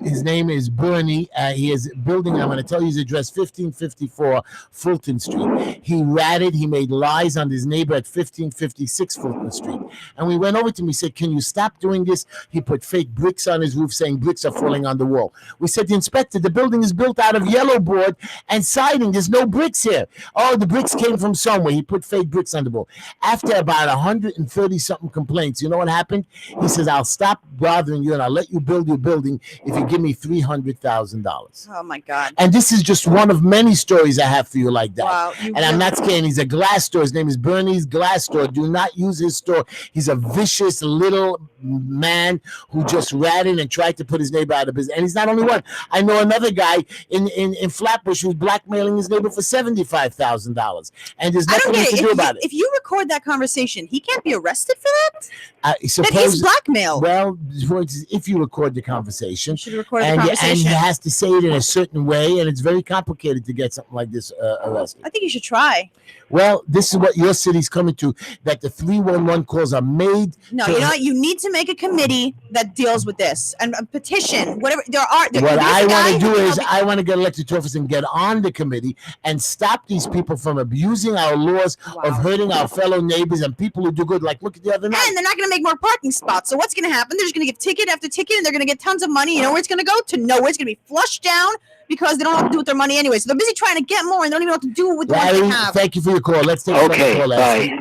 his name is Bernie. He is building. I'm going to tell you his address: 1554 Fulton Street. He ratted. He made lies on his neighbor at 1556 Fulton Street. And we went over to him. We said, "Can you stop doing this?" He put fake bricks on his roof, saying bricks are falling on the wall. We said, "The inspector, the building is built out of yellow board and siding. There's no bricks here." Oh, the bricks came from somewhere. He put fake bricks on the wall. After about 130 something complaints, you know what happened? He says, "I'll stop bothering you and I'll let you build your building if you give me $300,000. Oh my God! And this is just one of many stories I have for you like that. Wow, I'm not scared. He's a glass store. His name is Bernie's Glass Store. Do not use his store. He's a vicious little man who just ratted and tried to put his neighbor out of business. And he's not only one. I know another guy in Flatbush who's blackmailing his neighbor for $75,000, and there's nothing he can do about it. If you record that conversation, he can't be arrested for that. That he's blackmail. Well, if you record the conversation, you should record the conversation, and he has to say it in a certain way, and it's very complicated to get something like this arrested. I think you should try. Well, this is what your city's coming to, that the 311 calls are made. No, you know what? You need to make a committee that deals with this and a petition, whatever. What I want to do is I want to get elected to office and get on the committee and stop these people from abusing our laws of hurting our fellow neighbors and people who do good. Like, look at the other night. And they're not going to make more parking spots. So what's going to happen? They're just going to give ticket after ticket, and they're going to get tons of money. You know where it's going to go? To nowhere. It's going to be flushed down, because they don't know what to do with their money anyway. So they're busy trying to get more and don't even know what to do with what they have. Thank you for your call. Let's take a call. Bye.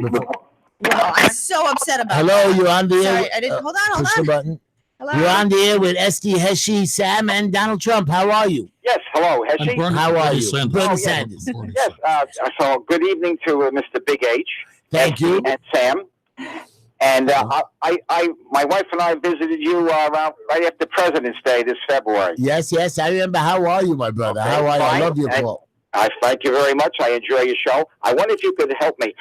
Wow, I'm so upset about that. Hello, you're on the air. Sorry, I didn't. Hold on. Push the button. Hello. You're on the air with SD, Heshy, Sam, and Donald Trump. How are you? Yes, hello, Heshy. How are you? Sanders. Bernie yes. Sanders. Yes, so good evening to Mr. Big H. Thank you. And Sam. And my wife and I visited you right after President's Day this February. Yes, I remember. How are you, my brother? Okay, How are you? I fine. love your call. I thank you very much. I enjoy your show. I wonder if you could help me.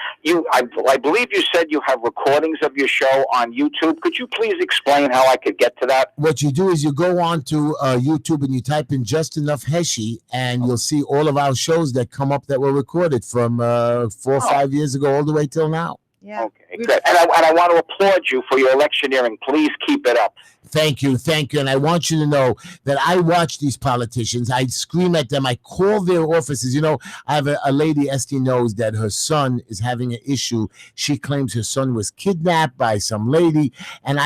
I believe you said you have recordings of your show on YouTube. Could you please explain how I could get to that? What you do is you go on to YouTube and you type in Just Enough Heshy, and you'll see all of our shows that come up that were recorded from 4 or 5 years ago all the way till now. Yeah. Okay, good. And I want to applaud you for your electioneering. Please keep it up. Thank you. And I want you to know that I watch these politicians. I scream at them. I call their offices. You know, I have a lady, Esty knows, that her son is having an issue. She claims her son was kidnapped by some lady. And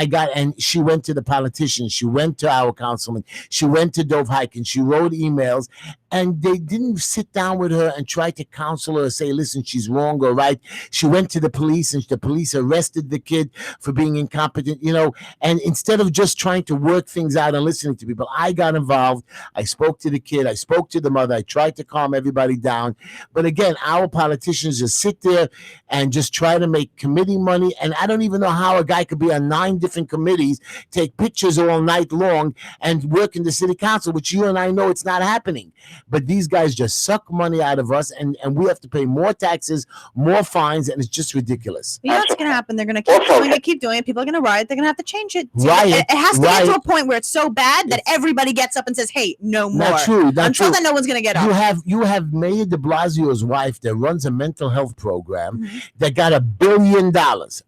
she went to the politicians. She went to our councilman. She went to Dov Hiken. She wrote emails. And they didn't sit down with her and try to counsel her, say, listen, she's wrong or right. She went to the police, and the police police arrested the kid for being incompetent, you know, and instead of just trying to work things out and listening to people, I got involved. I spoke to the kid. I spoke to the mother. I tried to calm everybody down. But again, our politicians just sit there and just try to make committee money. And I don't even know how a guy could be on 9 different committees, take pictures all night long, and work in the city council, which you and I know it's not happening. But these guys just suck money out of us, and we have to pay more taxes, more fines, and it's just ridiculous. You know what's going to happen? They're going to keep doing it. People are going to riot. They're going to have to change it. Riot. It has to get to a point where it's so bad that everybody gets up and says, "Hey, no more." Not true. Until then, no one's going to get up. You have Mayor De Blasio's wife that runs a mental health program that got $1 billion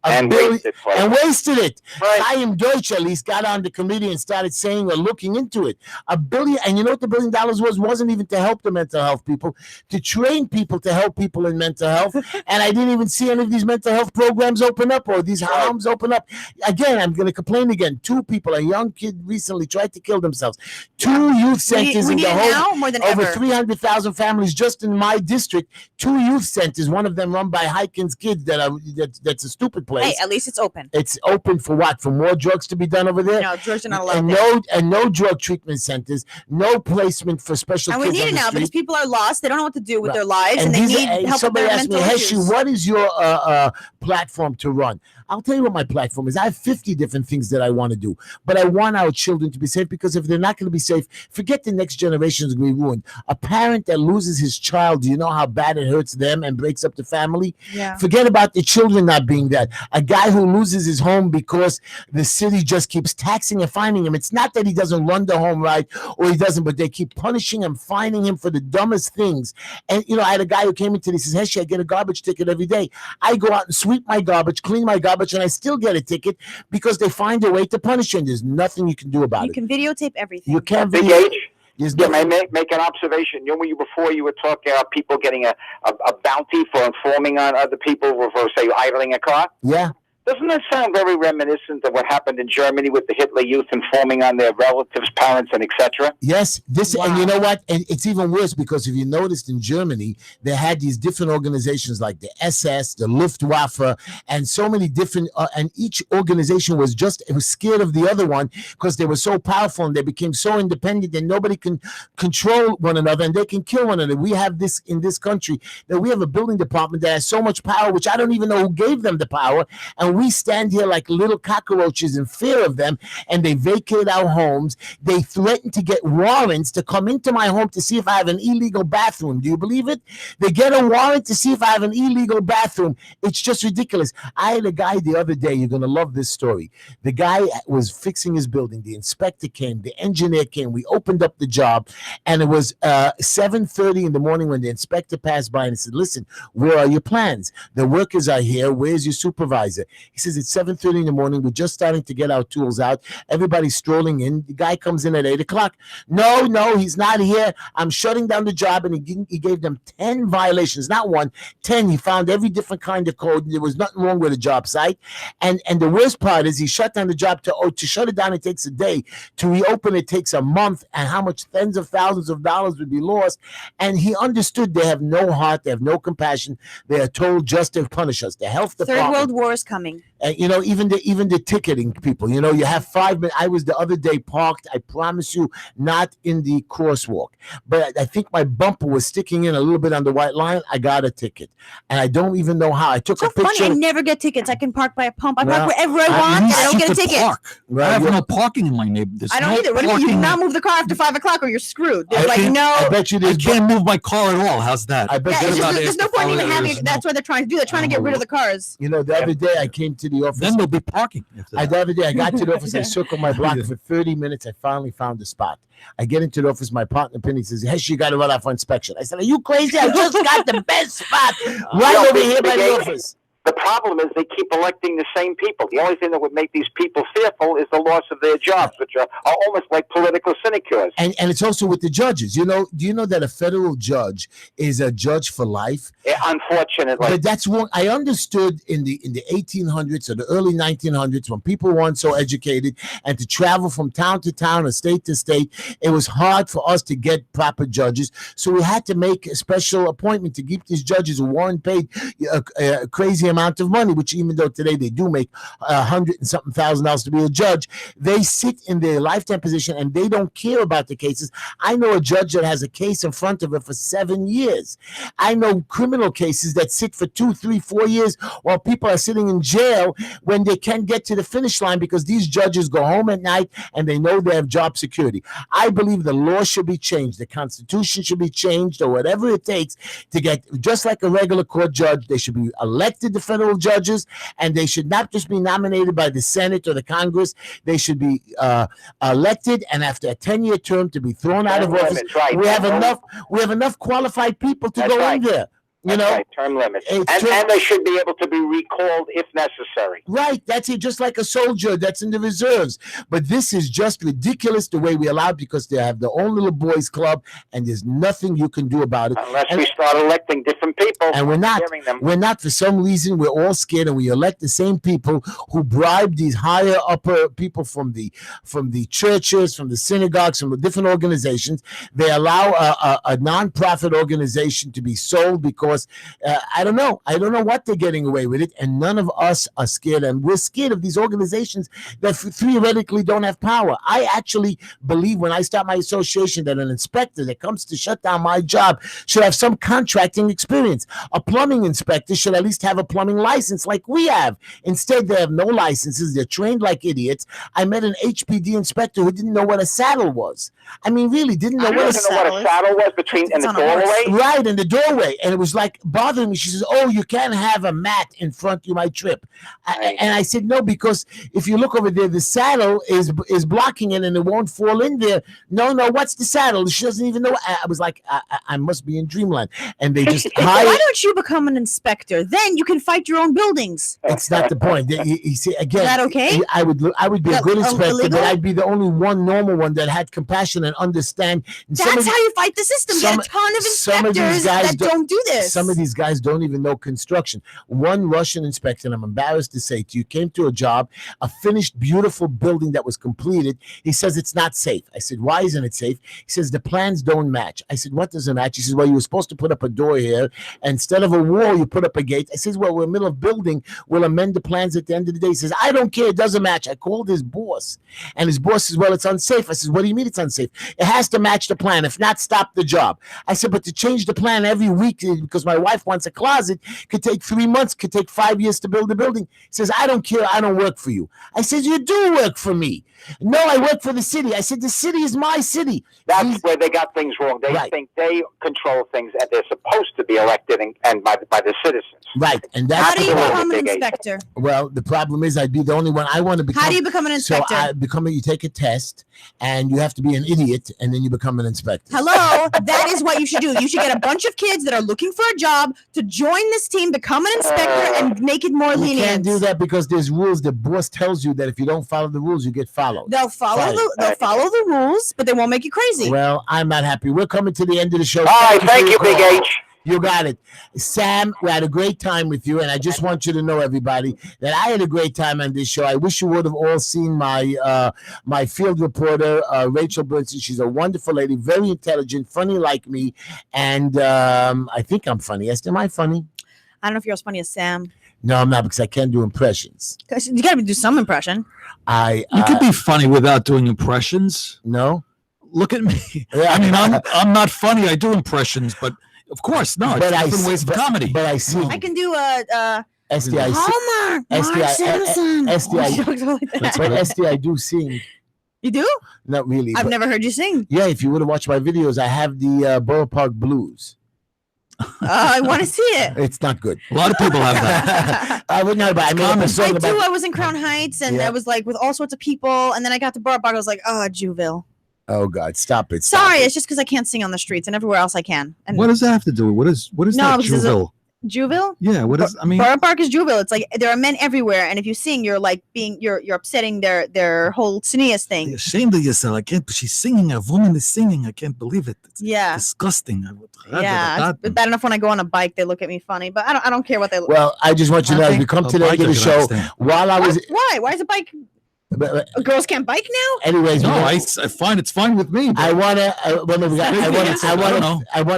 and wasted it. Right. Chaim Deutsch at least got on the committee and started saying or looking into it. $1 billion, and you know what the $1 billion was? Wasn't even to help the mental health people, to train people to help people in mental health. And I didn't even see any of these mental health programs open up or these homes open up. Again, I'm going to complain again. 2 people, a young kid recently tried to kill themselves. 2 youth centers in the whole, more than over ever. 300,000 families just in my district. 2 youth centers, one of them run by Hyken's kids that's a stupid place. Hey, at least it's open. It's open for what? For more drugs to be done over there? No, drugs are not allowed And there. no drug treatment centers, no placement for special And kids we need on it the now street. because people are lost. They don't know what to do with Right. their lives, and they these need are- help with somebody their asked me, mental Heshy, issues. what is your platform to run? I'll tell you what my platform is. I have 50 different things that I want to do, but I want our children to be safe, because if they're not going to be safe, forget the next generation is going to be ruined. A parent that loses his child, do you know how bad it hurts them and breaks up the family? Yeah. Forget about the children not being that. A guy who loses his home because the city just keeps taxing and fining him. It's not that he doesn't run the home right or he doesn't, but they keep punishing him, fining him for the dumbest things. And, you know, I had a guy who came into this, he says, Heshy, I get a garbage ticket every day. I go out and sweep my garbage, clean my garbage, and I still get a ticket because they find a way to punish you, and there's nothing you can do about You it. can videotape everything. You can't Big video. H. There's Yeah, may nothing. make an observation. You know, before you were talking about people getting a bounty for informing on other people for, say, idling a car. Yeah. Doesn't that sound very reminiscent of what happened in Germany with the Hitler Youth informing on their relatives, parents, and etc.? Yes, and you know what? And it's even worse because if you noticed in Germany, they had these different organizations like the SS, the Luftwaffe, and so many different. And each organization was scared of the other one because they were so powerful and they became so independent that nobody can control one another and they can kill one another. We have this in this country that we have a building department that has so much power, which I don't even know who gave them the power, and we stand here like little cockroaches in fear of them, and they vacate our homes. They threaten to get warrants to come into my home to see if I have an illegal bathroom. Do you believe it? They get a warrant to see if I have an illegal bathroom. It's just ridiculous. I had a guy the other day, you're going to love this story. The guy was fixing his building. The inspector came, the engineer came. We opened up the job, and it was 7:30 in the morning when the inspector passed by and said, listen, where are your plans? The workers are here. Where's your supervisor? He says, it's 7:30 in the morning. We're just starting to get our tools out. Everybody's strolling in. The guy comes in at 8 o'clock. No, he's not here. I'm shutting down the job. And he gave them 10 violations, not 1, 10. He found every different kind of code. There was nothing wrong with the job site. And the worst part is he shut down the job. To shut it down, it takes a day. To reopen it takes a month. And how much tens of thousands of dollars would be lost. And he understood they have no heart. They have no compassion. They are told just to punish us. The health department. Third World War is coming. You know, even the ticketing people, you know, you have 5 minutes. I was the other day parked, I promise you, not in the crosswalk, but I think my bumper was sticking in a little bit on the white line. I got a ticket, and I don't even know how. I took So a picture. funny. I never get tickets. I can park by a pump. I Well, park wherever I at want, and least I don't You get a could ticket. park. Right, I have yeah. no parking in my neighborhood. I don't either. What do you not move the car after 5 o'clock, or you're screwed? There's I no. bet you I there's. can't move my car at all. How's that? I bet Yeah, you it's just, about there's no after point even following having there's it. That's what they're trying to do. They're trying to get rid of the cars. You know, the other day I came to the office. Then there'll be parking. After that. The other day I got to the office. I circled my block for 30 minutes. I finally found a spot. I get into the office. My partner Penny says, "Heshy, you got to run out for inspection." I said, "Are you crazy? I just got the best spot right over here by the office." The problem is they keep electing the same people. The only thing that would make these people fearful is the loss of their jobs, which are almost like political sinecures. And it's also with the judges. You know, do you know that a federal judge is a judge for life? Unfortunately. But that's wrong. I understood in the 1800s or the early 1900s when people weren't so educated and to travel from town to town or state to state, it was hard for us to get proper judges. So we had to make a special appointment to keep these judges who weren't paid a crazy amount amount of money, which even though today they do make $100 and something thousand to be a judge, they sit in their lifetime position and they don't care about the cases. I know a judge that has a case in front of her for 7 years. I know criminal cases that sit for 2, 3, 4 years while people are sitting in jail when they can't get to the finish line because these judges go home at night and they know they have job security. I believe the law should be changed. The Constitution should be changed, or whatever it takes to get, just like a regular court judge, they should be elected, the federal judges, and they should not just be nominated by the Senate or the Congress. They should be elected, and after a 10-year term to be thrown out of office. Right. We have enough qualified people to go in there. You know, right, term limits, and they should be able to be recalled if necessary. Right, that's it. Just like a soldier that's in the reserves. But this is just ridiculous the way we allow, because they have their own little boys club, and there's nothing you can do about it. Unless we start electing different people, and we're not. For some reason, we're all scared, and we elect the same people who bribe these higher upper people from the churches, from the synagogues, from the different organizations. They allow a non-profit organization to be sold because I don't know what they're getting away with it, and none of us are scared, and we're scared of these organizations that theoretically don't have power. I actually believe, when I start my association, that an inspector that comes to shut down my job should have some contracting experience. A plumbing inspector should at least have a plumbing license like we have. Instead, they have no licenses. They're trained like idiots. I met an HPD inspector who didn't know what a saddle was. I mean, really didn't know what a saddle was in the doorway. Right, in the doorway, and it was like bothering me. She says, "Oh, you can't have a mat in front. You might trip." And I said, "No, because if you look over there, the saddle is blocking it, and it won't fall in there." No, what's the saddle? She doesn't even know. I was like, I must be in dreamland. And they just Why don't you become an inspector? Then you can fight your own buildings. It's not the point. You see, again, is that okay? I would be a good inspector, illegal? but I'd be the only one normal one that had compassion and understand. And that's how you fight the system. Get a ton of inspectors that don't do this. Some of these guys don't even know construction. One Russian inspector, and I'm embarrassed to say to you, came to a job, a finished, beautiful building that was completed. He says it's not safe. I said, why isn't it safe? He says the plans don't match. I said, what doesn't match? He says, well, you were supposed to put up a door here. Instead of a wall, you put up a gate. I says, well, we're in the middle of building. We'll amend the plans at the end of the day. He says, I don't care. It doesn't match. I called his boss, and his boss says, well, it's unsafe. I says, what do you mean it's unsafe? It has to match the plan. If not, stop the job. I said, but to change the plan every week, because my wife wants a closet, could take 3 months, could take 5 years to build a building. He says, I don't care. I don't work for you. I said, you do work for me. No, I work for the city. I said, the city is my city. That's where they got things wrong. They think they control things, and they're supposed to be elected and by the citizens. Right. And that's how do you become an inspector? Well, the problem is I'd be the only one. I want to become. How do you become an inspector? So you take a test, and you have to be an idiot, and then you become an inspector. Hello, that is what you should do. You should get a bunch of kids that are looking for a job to join this team, become an inspector, and make it more lenient. You can't do that because there's rules. The boss tells you that if you don't follow the rules, you get followed. They'll follow the rules, but they won't make you crazy. Well, I'm not happy. We're coming to the end of the show. All right, thank you, Big H. You got it. Sam, we had a great time with you, and I just want you to know, everybody, that I had a great time on this show. I wish you would have all seen my field reporter, Rachel Bernstein. She's a wonderful lady, very intelligent, funny like me, and I think I'm funny. Am I funny? I don't know if you're as funny as Sam. No, I'm not, because I can't do impressions. You got to do some impression. You could be funny without doing impressions. No? Look at me. I mean, I'm not funny. I do impressions, but of course, no. It's different ways of comedy. But I see. I can do SDI. Homer. SDI. I do sing. You do? Not really. I've never heard you sing. Yeah, if you would have watched my videos, I have the Borough Park Blues. I want to see it. It's not good. A lot of people have that. I would know, but I made a song about. I was in Crown Heights, and I was like with all sorts of people, and then I got to Borough Park. I was like, oh, Juville. Oh God, stop it! Sorry, it's just because I can't sing on the streets, and everywhere else I can. And what does that have to do? What is that, Juville? Juville? Yeah. What is? I mean, Borough Park is Juville. It's like there are men everywhere, and if you sing, you're like you're upsetting their whole Sneas thing. You're ashamed of yourself. I can't. She's singing. A woman is singing. I can't believe it. It's disgusting. It's bad enough when I go on a bike, they look at me funny, but I don't care what they look. Well, I just want you to know, as we come to the end of the show, while I was why is a bike? But, Girls can't bike now? anyways, No, we're gonna- it's fine with me. I wanna. I wanna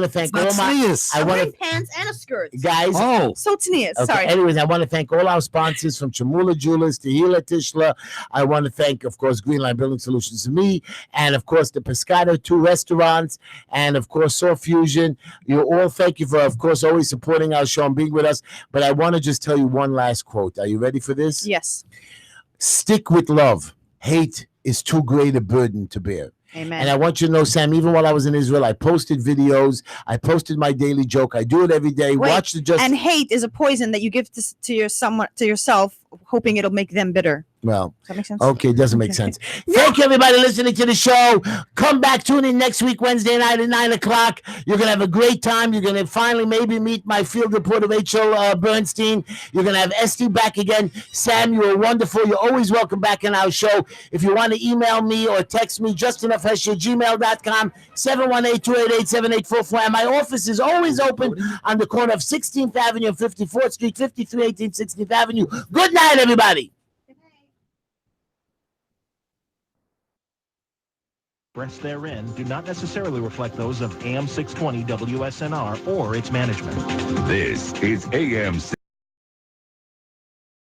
thank all It's my. not serious. I I'm wanna, wearing pants and a skirt. guys. Oh, So Tanias, Okay. sorry. Anyways, I want to thank all our sponsors from Shamela Jewelers to Latisha. I want to thank, of course, Greenline Building Solutions to me, and of course the Pescado 2 restaurants, and of course Soul Fusion. You all, thank you for, of course, always supporting our show and being with us. But I want to just tell you one last quote. Are you ready for this? Yes. Stick with love. Hate is too great a burden to bear. Amen. And I want you to know, Sam, even while I was in Israel, I posted videos. I posted my daily joke. I do it every day. Wait, Watch the Just. And hate is a poison that you give to yourself, hoping it'll make them bitter. Well, Does that make sense? okay, it doesn't make sense. Thank you, everybody, listening to the show. Come back, tune in next week, Wednesday night at 9 o'clock. You're going to have a great time. You're going to finally maybe meet my field reporter, Rachel Bernstein. You're going to have Esty back again. Sam, you are wonderful. You're always welcome back in our show. If you want to email me or text me, justinfheshy@gmail.com, 718-288-7844. And my office is always open on the corner of 16th Avenue and 54th Street, 5318 16th Avenue. Good night, everybody. Expressed therein do not necessarily reflect those of AM 620 WSNR or its management. This is AM